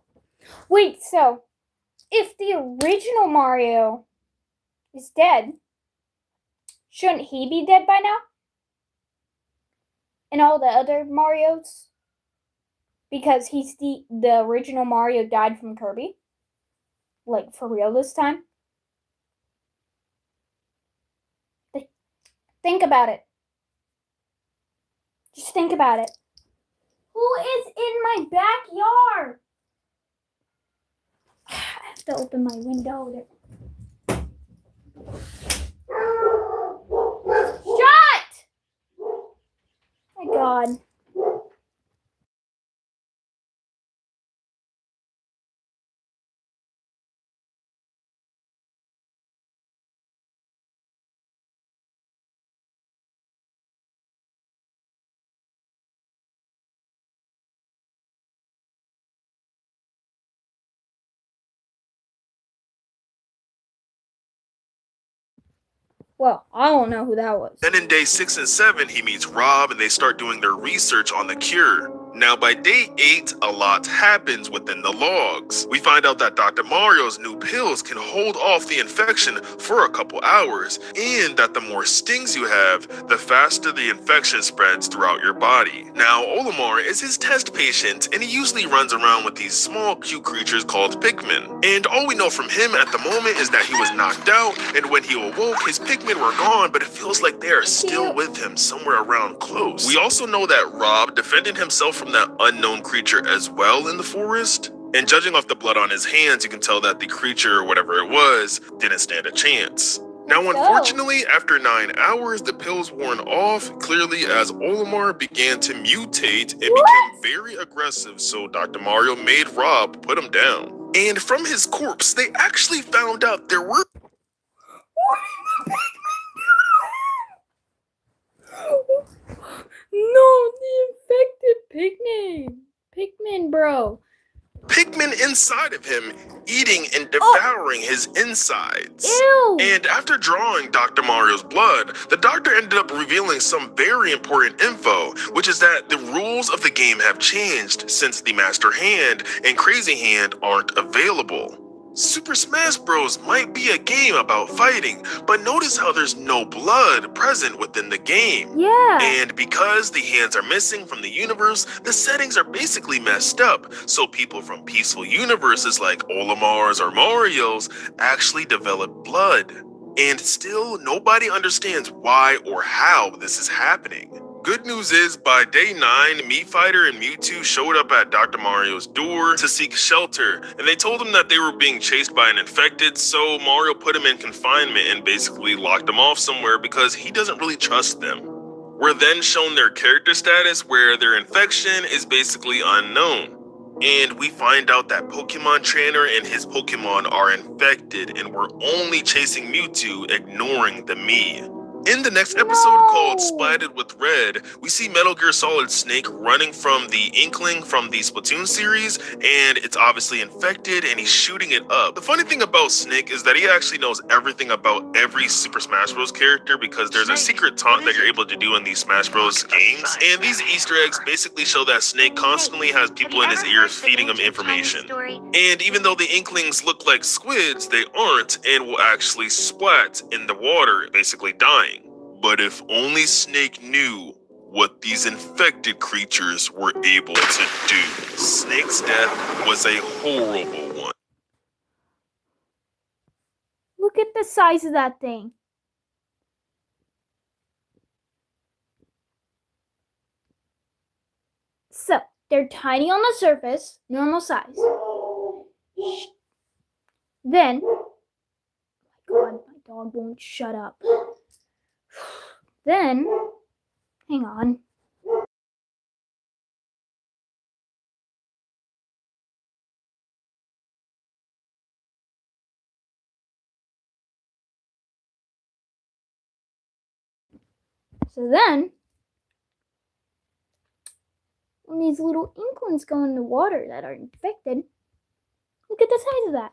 Wait, so if the original Mario is dead, shouldn't he be dead by now? And all the other Marios? Because he's the original Mario died from Kirby? Like, for real this time? Think about it. Just think about it. Who is in my backyard? I have to open my window. Shut! My God. Well, I don't know who that was. Then in day 6 and 7, he meets Rob and they start doing their research on the cure. Now by day 8, a lot happens within the logs. We find out that Dr. Mario's new pills can hold off the infection for a couple hours, and that the more stings you have, the faster the infection spreads throughout your body. Now Olimar is his test patient, and he usually runs around with these small cute creatures called Pikmin. And all we know from him at the moment is that he was knocked out, and when he awoke, his Pikmin were gone, but it feels like they are still with him somewhere around close. We also know that Rob defended himself from that unknown creature as well in the forest, and judging off the blood on his hands, you can tell that the creature, whatever it was, didn't stand a chance. Now, unfortunately, after 9 hours, the pills worn off, clearly as Olimar began to mutate and become very aggressive, so Dr. Mario made Rob put him down. And from his corpse, they actually found out there were... No, the infected Pikmin, bro. Pikmin inside of him, eating and devouring his insides. Ew. And after drawing Dr. Mario's blood, the doctor ended up revealing some very important info, which is that the rules of the game have changed since the Master Hand and Crazy Hand aren't available. Super Smash Bros. Might be a game about fighting, but notice how there's no blood present within the game. Yeah. And because the hands are missing from the universe, the settings are basically messed up, so people from peaceful universes like Olimar's or Mario's actually develop blood. And still, nobody understands why or how this is happening. Good news is, by day 9, Mii Fighter and Mewtwo showed up at Dr. Mario's door to seek shelter, and they told him that they were being chased by an infected, so Mario put him in confinement and basically locked them off somewhere because he doesn't really trust them. We're then shown their character status, where their infection is basically unknown. And we find out that Pokemon Trainer and his Pokemon are infected, and we're only chasing Mewtwo, ignoring the Mii. In the next episode called Splatted with Red, we see Metal Gear Solid Snake running from the Inkling from the Splatoon series, and it's obviously infected and he's shooting it up. The funny thing about Snake is that he actually knows everything about every Super Smash Bros. Character because there's a secret taunt that you're able to do in these Smash Bros. Games, and these Easter eggs basically show that Snake constantly has people in his ears feeding him information. And even though the Inklings look like squids, they aren't and will actually splat in the water, basically dying. But if only Snake knew what these infected creatures were able to do. Snake's death was a horrible one. Look at the size of that thing. So, they're tiny on the surface, normal size. Then, oh my god, my dog won't shut up. Then, hang on. So then, when these little Inklings go in the water that are infected, look at the size of that.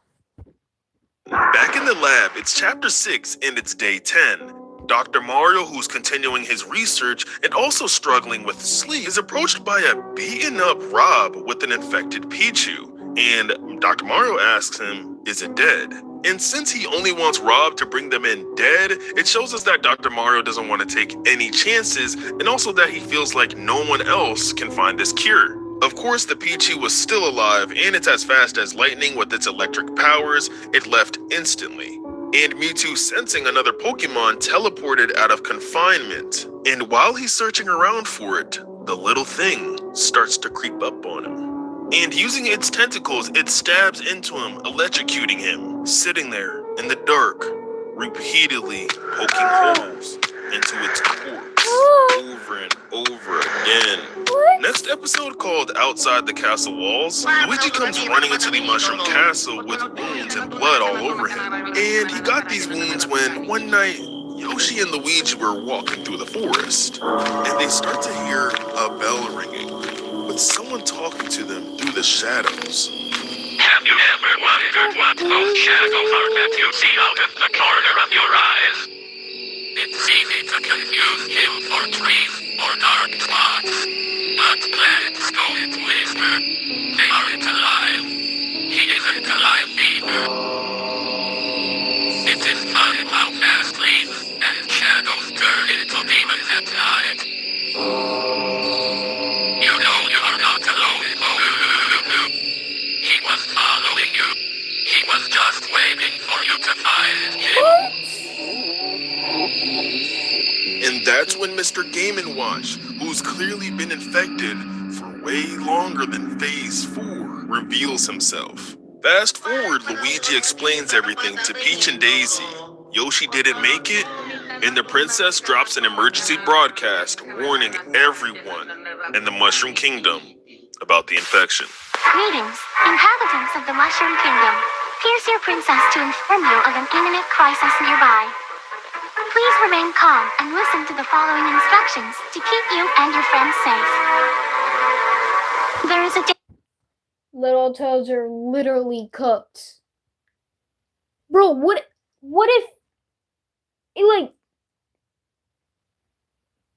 Back in the lab, it's chapter 6 and it's day 10. Dr. Mario, who's continuing his research and also struggling with sleep, is approached by a beaten up Rob with an infected Pichu. And Dr. Mario asks him, is it dead? And since he only wants Rob to bring them in dead, it shows us that Dr. Mario doesn't want to take any chances, and also that he feels like no one else can find this cure. Of course, the Pichu was still alive, and it's as fast as lightning with its electric powers. It left instantly. And Mewtwo, sensing another Pokemon, teleported out of confinement. And while he's searching around for it, the little thing starts to creep up on him. And using its tentacles, it stabs into him, electrocuting him, sitting there in the dark, repeatedly poking holes into its corpse over and over again. Next episode, called Outside the Castle Walls, Luigi comes running into the Mushroom Castle with wounds and blood all over him. And he got these wounds when one night Yoshi and Luigi were walking through the forest, and they start to hear a bell ringing, with someone talking to them through the shadows. Have you ever wondered what those shadows are that you see out of the corner of your eyes? It's easy to confuse him for trees or dark spots, but let Stone whisper. They aren't alive. He isn't alive either. It's in fun how fast leaves and shadows turn into demons at night. You know you are not alone. He was following you. He was just waiting for you to find him. And that's when Mr. Game & Watch, who's clearly been infected for way longer than Phase 4, reveals himself. Fast forward, Luigi explains everything to Peach and Daisy. Yoshi didn't make it, and the princess drops an emergency broadcast warning everyone in the Mushroom Kingdom about the infection. Greetings, inhabitants of the Mushroom Kingdom. Here's your princess to inform you of an imminent crisis nearby. Please remain calm and listen to the following instructions to keep you and your friends safe. There is a Little toads are literally cooked. Bro, what if it, like,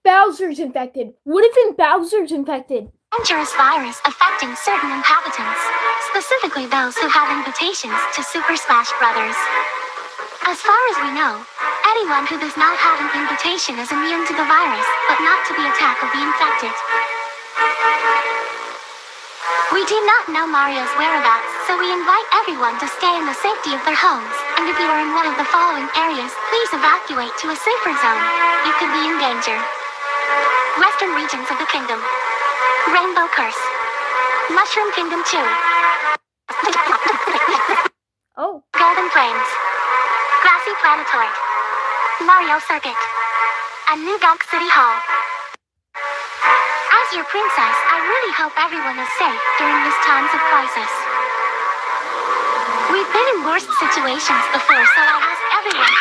Bowser's infected? What if Bowser's infected? dangerous virus affecting certain inhabitants, specifically those who have invitations to Super Smash Bros. As far as we know, anyone who does not have an invitation is immune to the virus, but not to the attack of the infected. We do not know Mario's whereabouts, so we invite everyone to stay in the safety of their homes, and if you are in one of the following areas, please evacuate to a safer zone. You could be in danger. Western regions of the kingdom. Rainbow Curse. Mushroom Kingdom 2. Oh. Golden Plains. Grassy Planetoid. Mario Circuit. And New Donk City Hall. As your princess, I really hope everyone is safe during these times of crisis. We've been in worse situations before, so I ask everyone.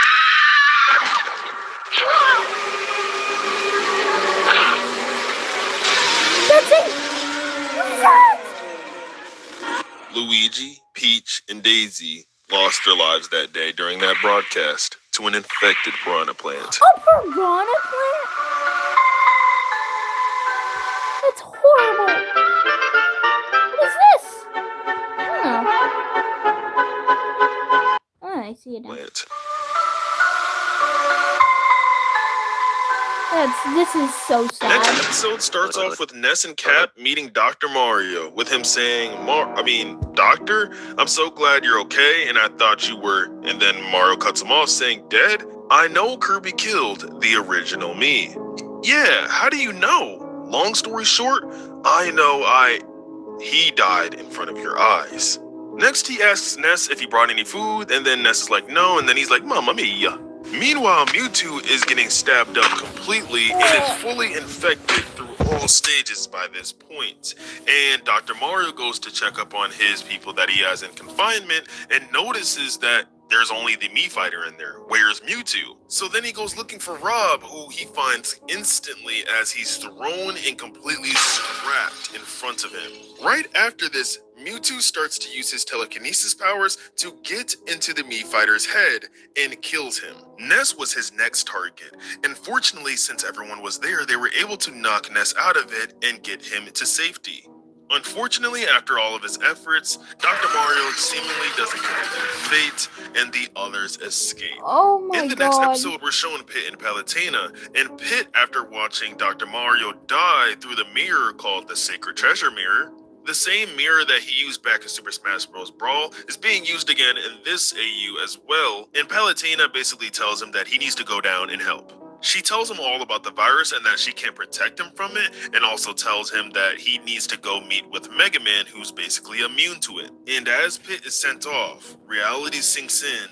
That's it! What is that? Luigi, Peach, and Daisy lost their lives that day during that broadcast to an infected piranha plant. A piranha plant? That's horrible. What is this? Oh, I see it now. Plant. This is so Next sad. episode starts off with Ness and Cap meeting Dr. Mario, with him saying, Doctor, I'm so glad you're okay, and I thought you were. And then Mario cuts him off saying, dead? I know Kirby killed the original me. Yeah, how do you know? Long story short, I know he died in front of your eyes. Next, he asks Ness if he brought any food, and then Ness is like, no, and then he's like, Mamma mia. Meanwhile, Mewtwo is getting stabbed up completely and is fully infected through all stages by this point. And Dr. Mario goes to check up on his people that he has in confinement and notices that there's only the Mii fighter in there. Where's Mewtwo? So then he goes looking for Rob, who he finds instantly as he's thrown and completely scrapped in front of him. Right after this, Mewtwo starts to use his telekinesis powers to get into the Mii fighter's head and kills him. Ness was his next target, and fortunately, since everyone was there, they were able to knock Ness out of it and get him to safety. Unfortunately, after all of his efforts, Dr. Mario seemingly doesn't get their fate, and the others escape. Oh my In the next god. episode, we're showing Pit and Palutena, and Pit, after watching Dr. Mario die through the mirror called the Sacred Treasure Mirror, the same mirror that he used back in Super Smash Bros. Brawl is being used again in this AU as well, and Palutena basically tells him that he needs to go down and help. She tells him all about the virus and that she can't protect him from it, and also tells him that he needs to go meet with Mega Man, who's basically immune to it. And as Pit is sent off, reality sinks in,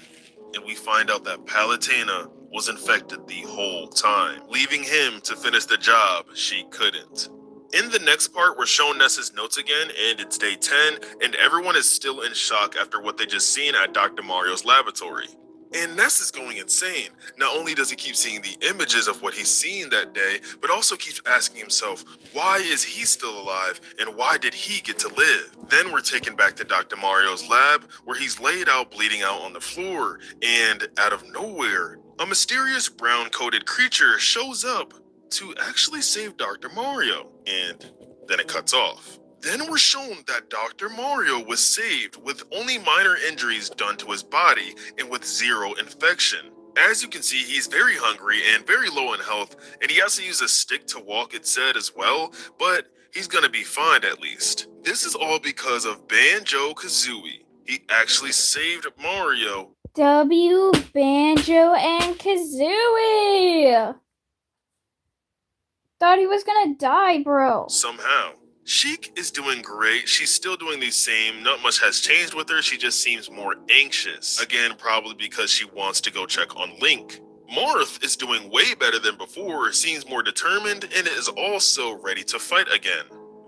and we find out that Palutena was infected the whole time, leaving him to finish the job she couldn't. In the next part, we're shown Ness's notes again, and it's day 10, and everyone is still in shock after what they just seen at Dr. Mario's laboratory. And Ness is going insane. Not only does he keep seeing the images of what he's seen that day, but also keeps asking himself, why is he still alive, and why did he get to live? Then we're taken back to Dr. Mario's lab, where he's laid out bleeding out on the floor, and out of nowhere, a mysterious brown-coated creature shows up to actually save Dr. Mario, and then it cuts off. Then we're shown that Dr. Mario was saved with only minor injuries done to his body and with 0 infection. As you can see, he's very hungry and very low in health, and he has to use a stick to walk, it said as well, but he's gonna be fine at least. This is all because of Banjo-Kazooie. He actually saved Mario. W, Banjo, and Kazooie! Thought he was gonna die, bro. Somehow. Sheik is doing great. She's still doing the same. Not much has changed with her. She just seems more anxious. Again, probably because she wants to go check on Link. Marth is doing way better than before, seems more determined, and is also ready to fight again.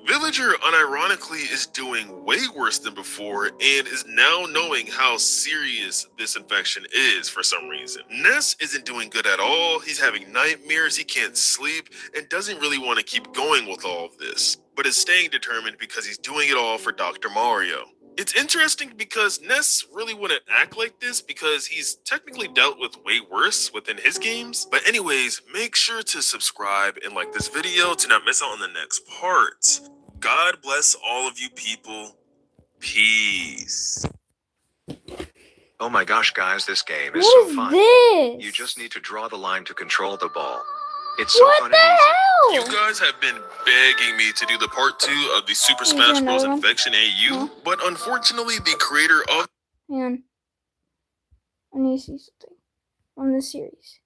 Villager, unironically, is doing way worse than before and is now knowing how serious this infection is for some reason. Ness isn't doing good at all. He's having nightmares, he can't sleep, and doesn't really want to keep going with all of this, but is staying determined because he's doing it all for Dr. Mario. It's interesting because Ness really wouldn't act like this because he's technically dealt with way worse within his games. But anyways, make sure to subscribe and like this video to not miss out on the next part. God bless all of you people. Peace. Oh my gosh, guys, this game is What so is fun. this? You just need to draw the line to control the ball. It's so What fun the and easy. You hell? guys have been begging me to do the part 2 of the Super Is Smash there Bros. another one? Infection AU, No. but unfortunately the creator of Hang on. I need to see something on this series.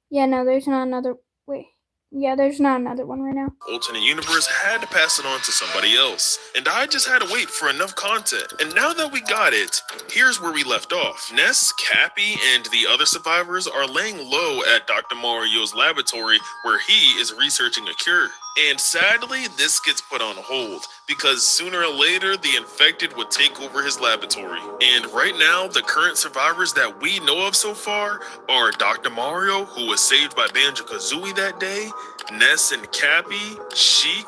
Yeah, no, there's not another. Wait. Yeah, there's not another one right now. alternate universe had to pass it on to somebody else, and I just had to wait for enough content. And now that we got it, here's where we left off. Ness, Cappy, and the other survivors are laying low at Dr. Mario's laboratory where he is researching a cure. And sadly, this gets put on hold because sooner or later the infected would take over his laboratory. And right now, the current survivors that we know of so far are Dr. Mario, who was saved by Banjo-Kazooie that day, Ness and Cappy, Sheik,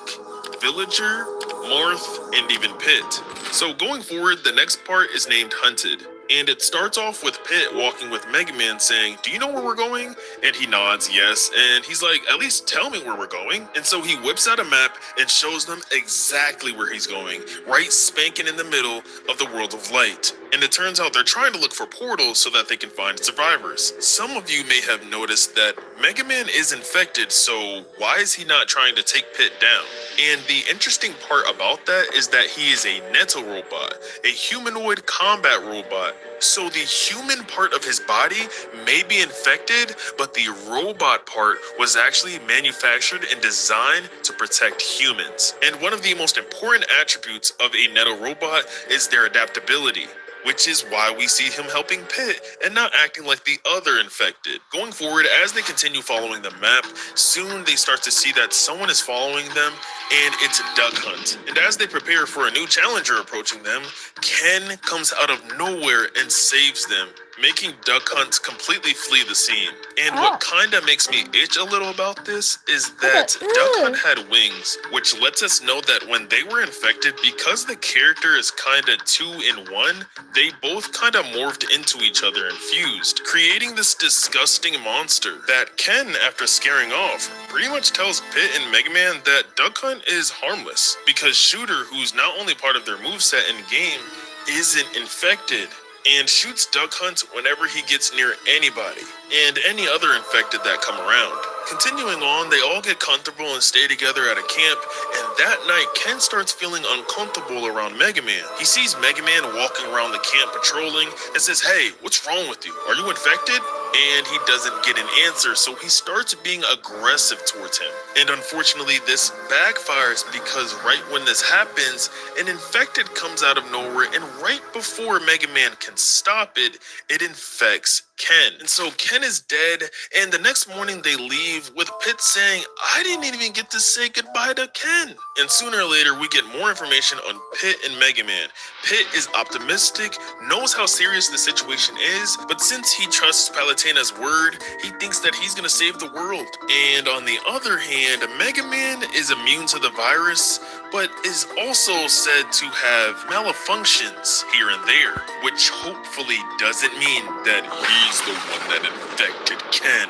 Villager, Marth, and even Pit. So going forward, the next part is named Hunted. And it starts off with Pit walking with Mega Man saying, "Do you know where we're going?" And he nods yes, and he's like, "At least tell me where we're going." And so he whips out a map and shows them exactly where he's going, right spanking in the middle of the World of Light. And it turns out they're trying to look for portals so that they can find survivors. Some of you may have noticed that Mega Man is infected, so why is he not trying to take Pit down? And the interesting part about that is that he is a Neto robot, a humanoid combat robot. So the human part of his body may be infected, but the robot part was actually manufactured and designed to protect humans. And one of the most important attributes of a Neto robot is their adaptability, which is why we see him helping Pit and not acting like the other infected. Going forward, as they continue following the map, soon they start to see that someone is following them, and it's Duck Hunt. And as they prepare for a new challenger approaching them, Ken comes out of nowhere and saves them, making Duck Hunt completely flee the scene. And what kinda makes me itch a little about this is that Duck Hunt had wings, which lets us know that when they were infected, because the character is kinda 2-in-1, they both kinda morphed into each other and fused, creating this disgusting monster that Ken, after scaring off, pretty much tells Pit and Mega Man that Duck Hunt is harmless, because Shooter, who's not only part of their moveset in game, isn't infected, and shoots Duck Hunt whenever he gets near anybody, and any other infected that come around. Continuing on, they all get comfortable and stay together at a camp, and that night, Ken starts feeling uncomfortable around Mega Man. He sees Mega Man walking around the camp patrolling and says, "Hey, what's wrong with you? Are you infected?" And he doesn't get an answer, so he starts being aggressive towards him. And unfortunately, this backfires because right when this happens, an infected comes out of nowhere, and right before Mega Man can stop it, it infects Ken. And so Ken is dead, and the next morning they leave with Pit saying, "I didn't even get to say goodbye to Ken." And sooner or later, we get more information on Pit and Mega Man. Pit is optimistic, knows how serious the situation is, but since he trusts Palutena's word, he thinks that he's gonna save the world. And on the other hand, Mega Man is immune to the virus, but is also said to have malfunctions here and there, which hopefully doesn't mean that he's the one that infected Ken.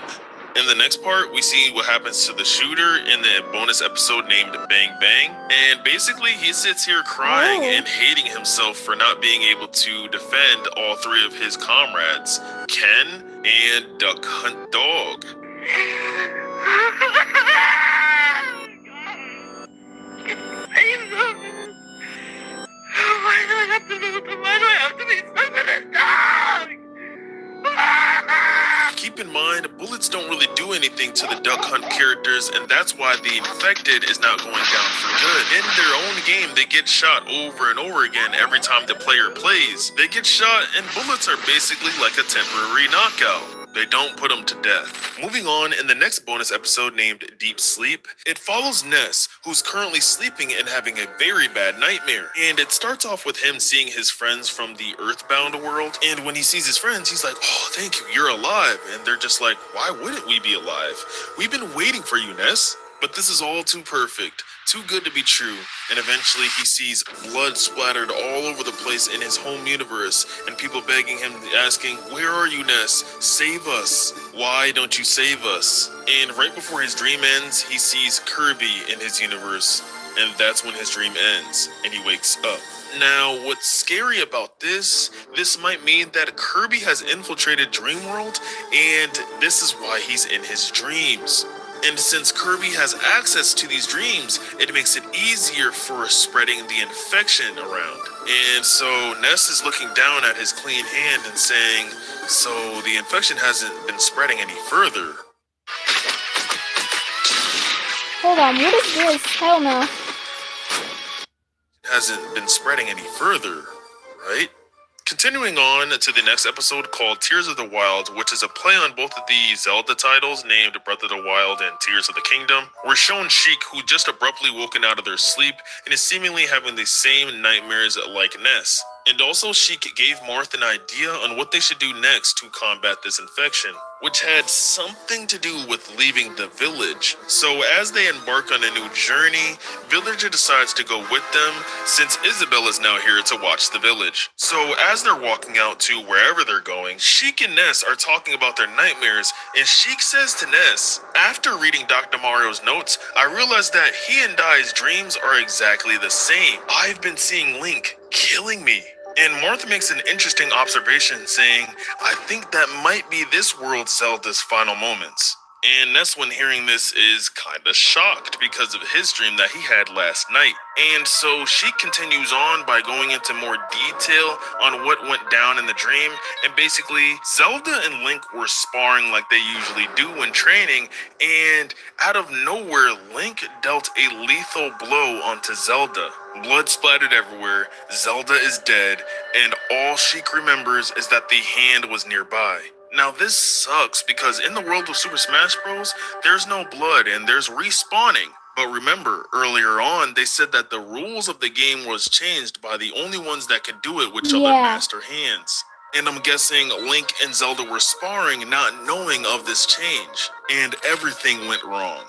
In the next part, we see what happens to the shooter in the bonus episode named Bang Bang. And basically, he sits here crying and hating himself for not being able to defend all three of his comrades, Ken and Duck Hunt Dog. Why do I have to be stuck with this dog? Keep in mind, bullets don't really do anything to the Duck Hunt characters, and that's why the infected is not going down for good. In their own game, they get shot over and over again every time the player plays. They get shot, and bullets are basically like a temporary knockout. They don't put them to death. Moving on, in the next bonus episode named Deep Sleep, it follows Ness, who's currently sleeping and having a very bad nightmare. And it starts off with him seeing his friends from the Earthbound world. And when he sees his friends, he's like, "Oh, thank you, you're alive." And they're just like, "Why wouldn't we be alive? We've been waiting for you, Ness." But this is all too perfect, too good to be true, and eventually he sees blood splattered all over the place in his home universe, and people begging him, asking, "Where are you, Ness? Save us. Why don't you save us?" And right before his dream ends, he sees Kirby in his universe, and that's when his dream ends, and he wakes up. Now, what's scary about this might mean that Kirby has infiltrated Dreamworld, and this is why he's in his dreams. And since Kirby has access to these dreams, it makes it easier for spreading the infection around. And so Ness is looking down at his clean hand and saying, "So the infection hasn't been spreading any further." Hold on, what is this? Hell no. Hasn't been spreading any further, right? Continuing on to the next episode called Tears of the Wild, which is a play on both of the Zelda titles named Breath of the Wild and Tears of the Kingdom, we're shown Sheik, who just abruptly woken out of their sleep and is seemingly having the same nightmares like Ness. And also Sheik gave Marth an idea on what they should do next to combat this infection, which had something to do with leaving the village. So as they embark on a new journey, Villager decides to go with them since Isabelle is now here to watch the village. So as they're walking out to wherever they're going, Sheik and Ness are talking about their nightmares, and Sheik says to Ness, "After reading Dr. Mario's notes, I realized that he and I's dreams are exactly the same. I've been seeing Link killing me." And Marth makes an interesting observation saying, "I think that might be this world Zelda's final moments." And Ness, when hearing this, is kinda shocked because of his dream that he had last night. And so she continues on by going into more detail on what went down in the dream. And basically, Zelda and Link were sparring like they usually do when training. And out of nowhere, Link dealt a lethal blow onto Zelda. Blood splattered everywhere, Zelda is dead, and all Sheik remembers is that the hand was nearby. Now this sucks because in the world of Super Smash Bros, there's no blood and there's respawning. But remember, earlier on, they said that the rules of the game was changed by the only ones that could do it, which are the Master Hands. And I'm guessing Link and Zelda were sparring not knowing of this change, and everything went wrong.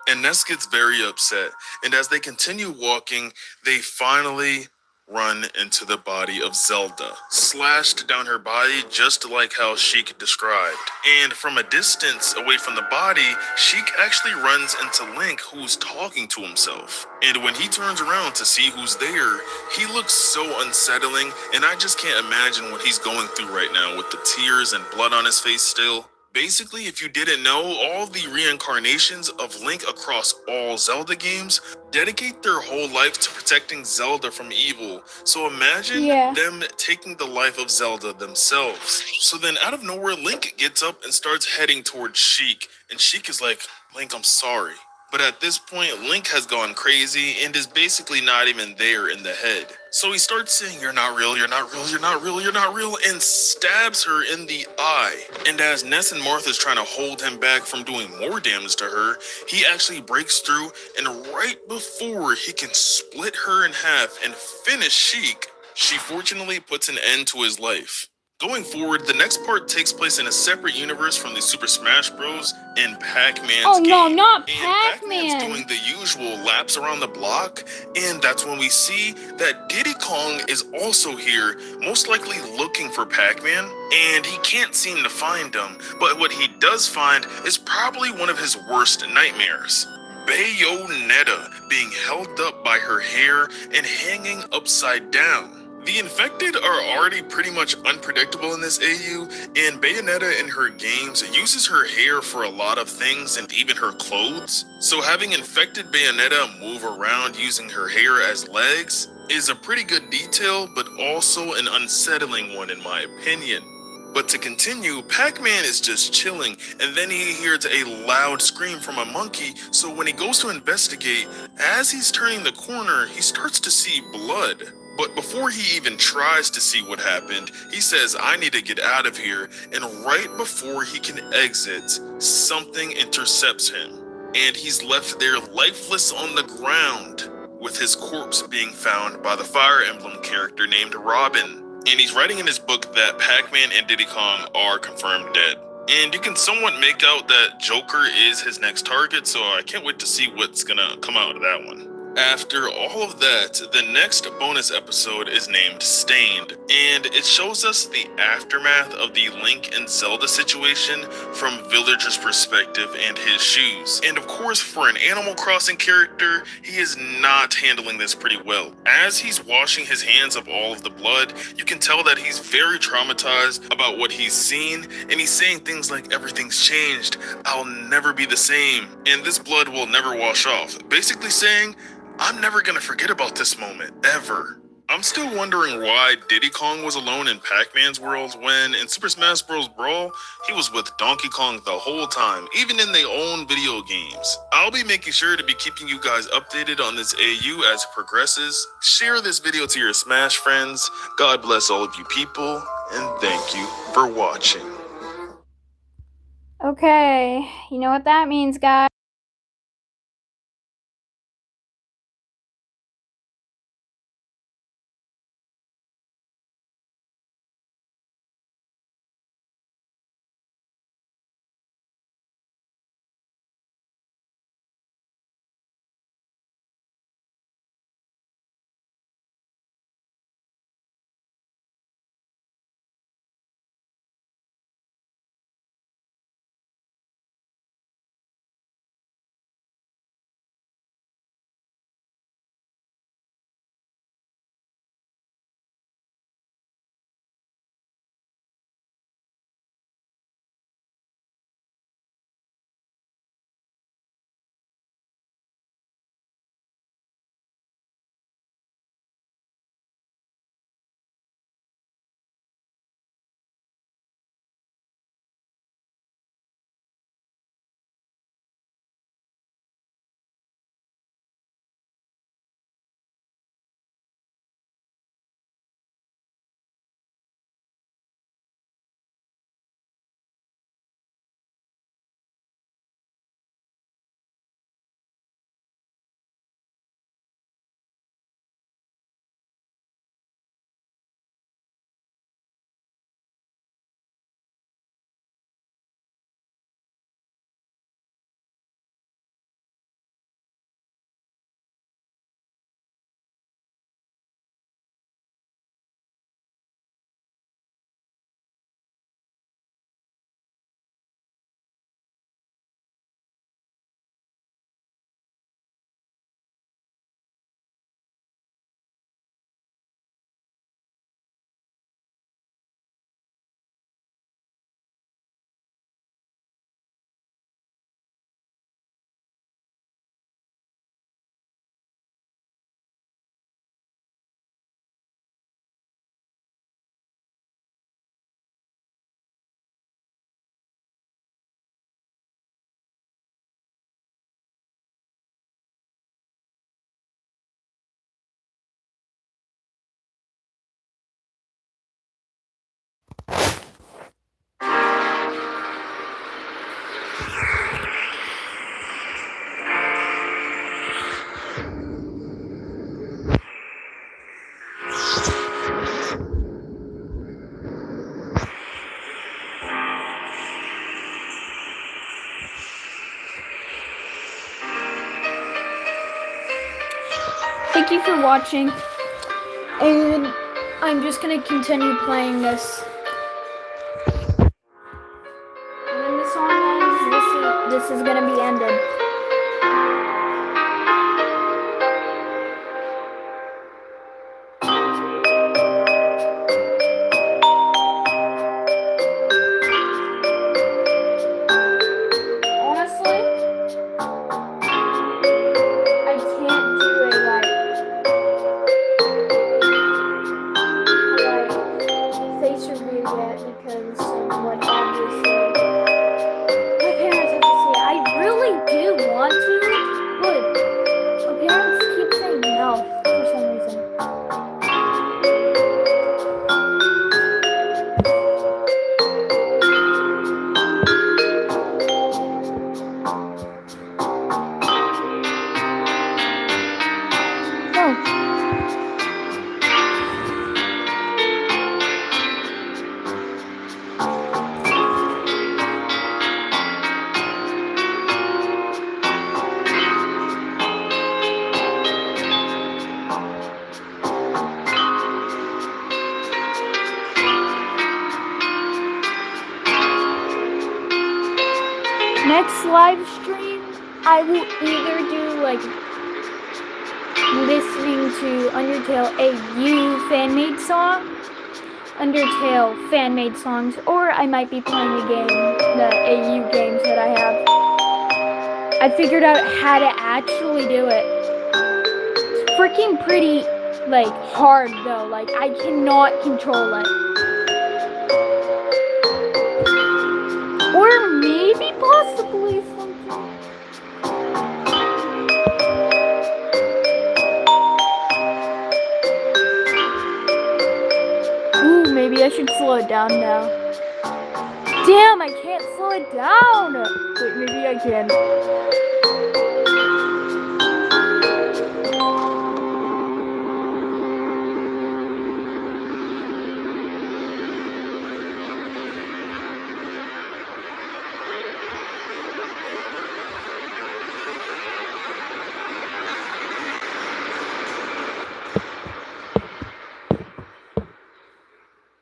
And Ness gets very upset, and as they continue walking, they finally run into the body of Zelda, slashed down her body just like how Sheik described. And from a distance away from the body, Sheik actually runs into Link, who's talking to himself. And when he turns around to see who's there, he looks so unsettling, and I just can't imagine what he's going through right now with the tears and blood on his face still. Basically, if you didn't know, all the reincarnations of Link across all Zelda games dedicate their whole life to protecting Zelda from evil. So imagine them taking the life of Zelda themselves. So then out of nowhere, Link gets up and starts heading towards Sheik. And Sheik is like, "Link, I'm sorry." But at this point, Link has gone crazy and is basically not even there in the head. So he starts saying, "You're not real, you're not real, you're not real, you're not real," and stabs her in the eye. And as Ness and Marth is trying to hold him back from doing more damage to her, he actually breaks through, and right before he can split her in half and finish Sheik, she fortunately puts an end to his life. Going forward, the next part takes place in a separate universe from the Super Smash Bros. In Pac-Man's game. Oh no, not And Pac-Man! Pac-Man's doing the usual laps around the block, and that's when we see that Diddy Kong is also here, most likely looking for Pac-Man, and he can't seem to find him, but what he does find is probably one of his worst nightmares. Bayonetta being held up by her hair and hanging upside down. The infected are already pretty much unpredictable in this AU, and Bayonetta in her games uses her hair for a lot of things and even her clothes. So having infected Bayonetta move around using her hair as legs is a pretty good detail, but also an unsettling one in my opinion. But to continue, Pac-Man is just chilling, and then he hears a loud scream from a monkey, so when he goes to investigate, as he's turning the corner, he starts to see blood. But before he even tries to see what happened, he says, "I need to get out of here," and right before he can exit, something intercepts him, and he's left there lifeless on the ground, with his corpse being found by the Fire Emblem character named Robin. And he's writing in his book that Pac-Man and Diddy Kong are confirmed dead. And you can somewhat make out that Joker is his next target, so I can't wait to see what's gonna come out of that one. After all of that, the next bonus episode is named Stained, and it shows us the aftermath of the Link and Zelda situation from Villager's perspective and his shoes. And of course, for an Animal Crossing character, he is not handling this pretty well. As he's washing his hands of all of the blood, you can tell that he's very traumatized about what he's seen, and he's saying things like, "Everything's changed, I'll never be the same, and this blood will never wash off." Basically saying, "I'm never gonna forget about this moment, ever." I'm still wondering why Diddy Kong was alone in Pac-Man's world when in Super Smash Bros. Brawl, he was with Donkey Kong the whole time, even in their own video games. I'll be making sure to be keeping you guys updated on this AU as it progresses. Share this video to your Smash friends. God bless all of you people, and thank you for watching. Okay, you know what that means, guys. Thank you for watching, and I'm just gonna continue playing this. When the song ends, this is gonna be ended. Honestly, I can't do a face review yet because of what obviously my parents have to say. I really do want to, but my parents keep saying no for some reason. Oh. Next live stream, I will either do like listening to Undertale AU fan-made song, Undertale fan-made songs, or I might be playing the game, the AU games that I have. I figured out how to actually do it. It's freaking pretty like hard though. Like I cannot control it. Or maybe possibly something. Ooh, maybe I should slow it down now. Damn, I can't slow it down. Wait, maybe I can.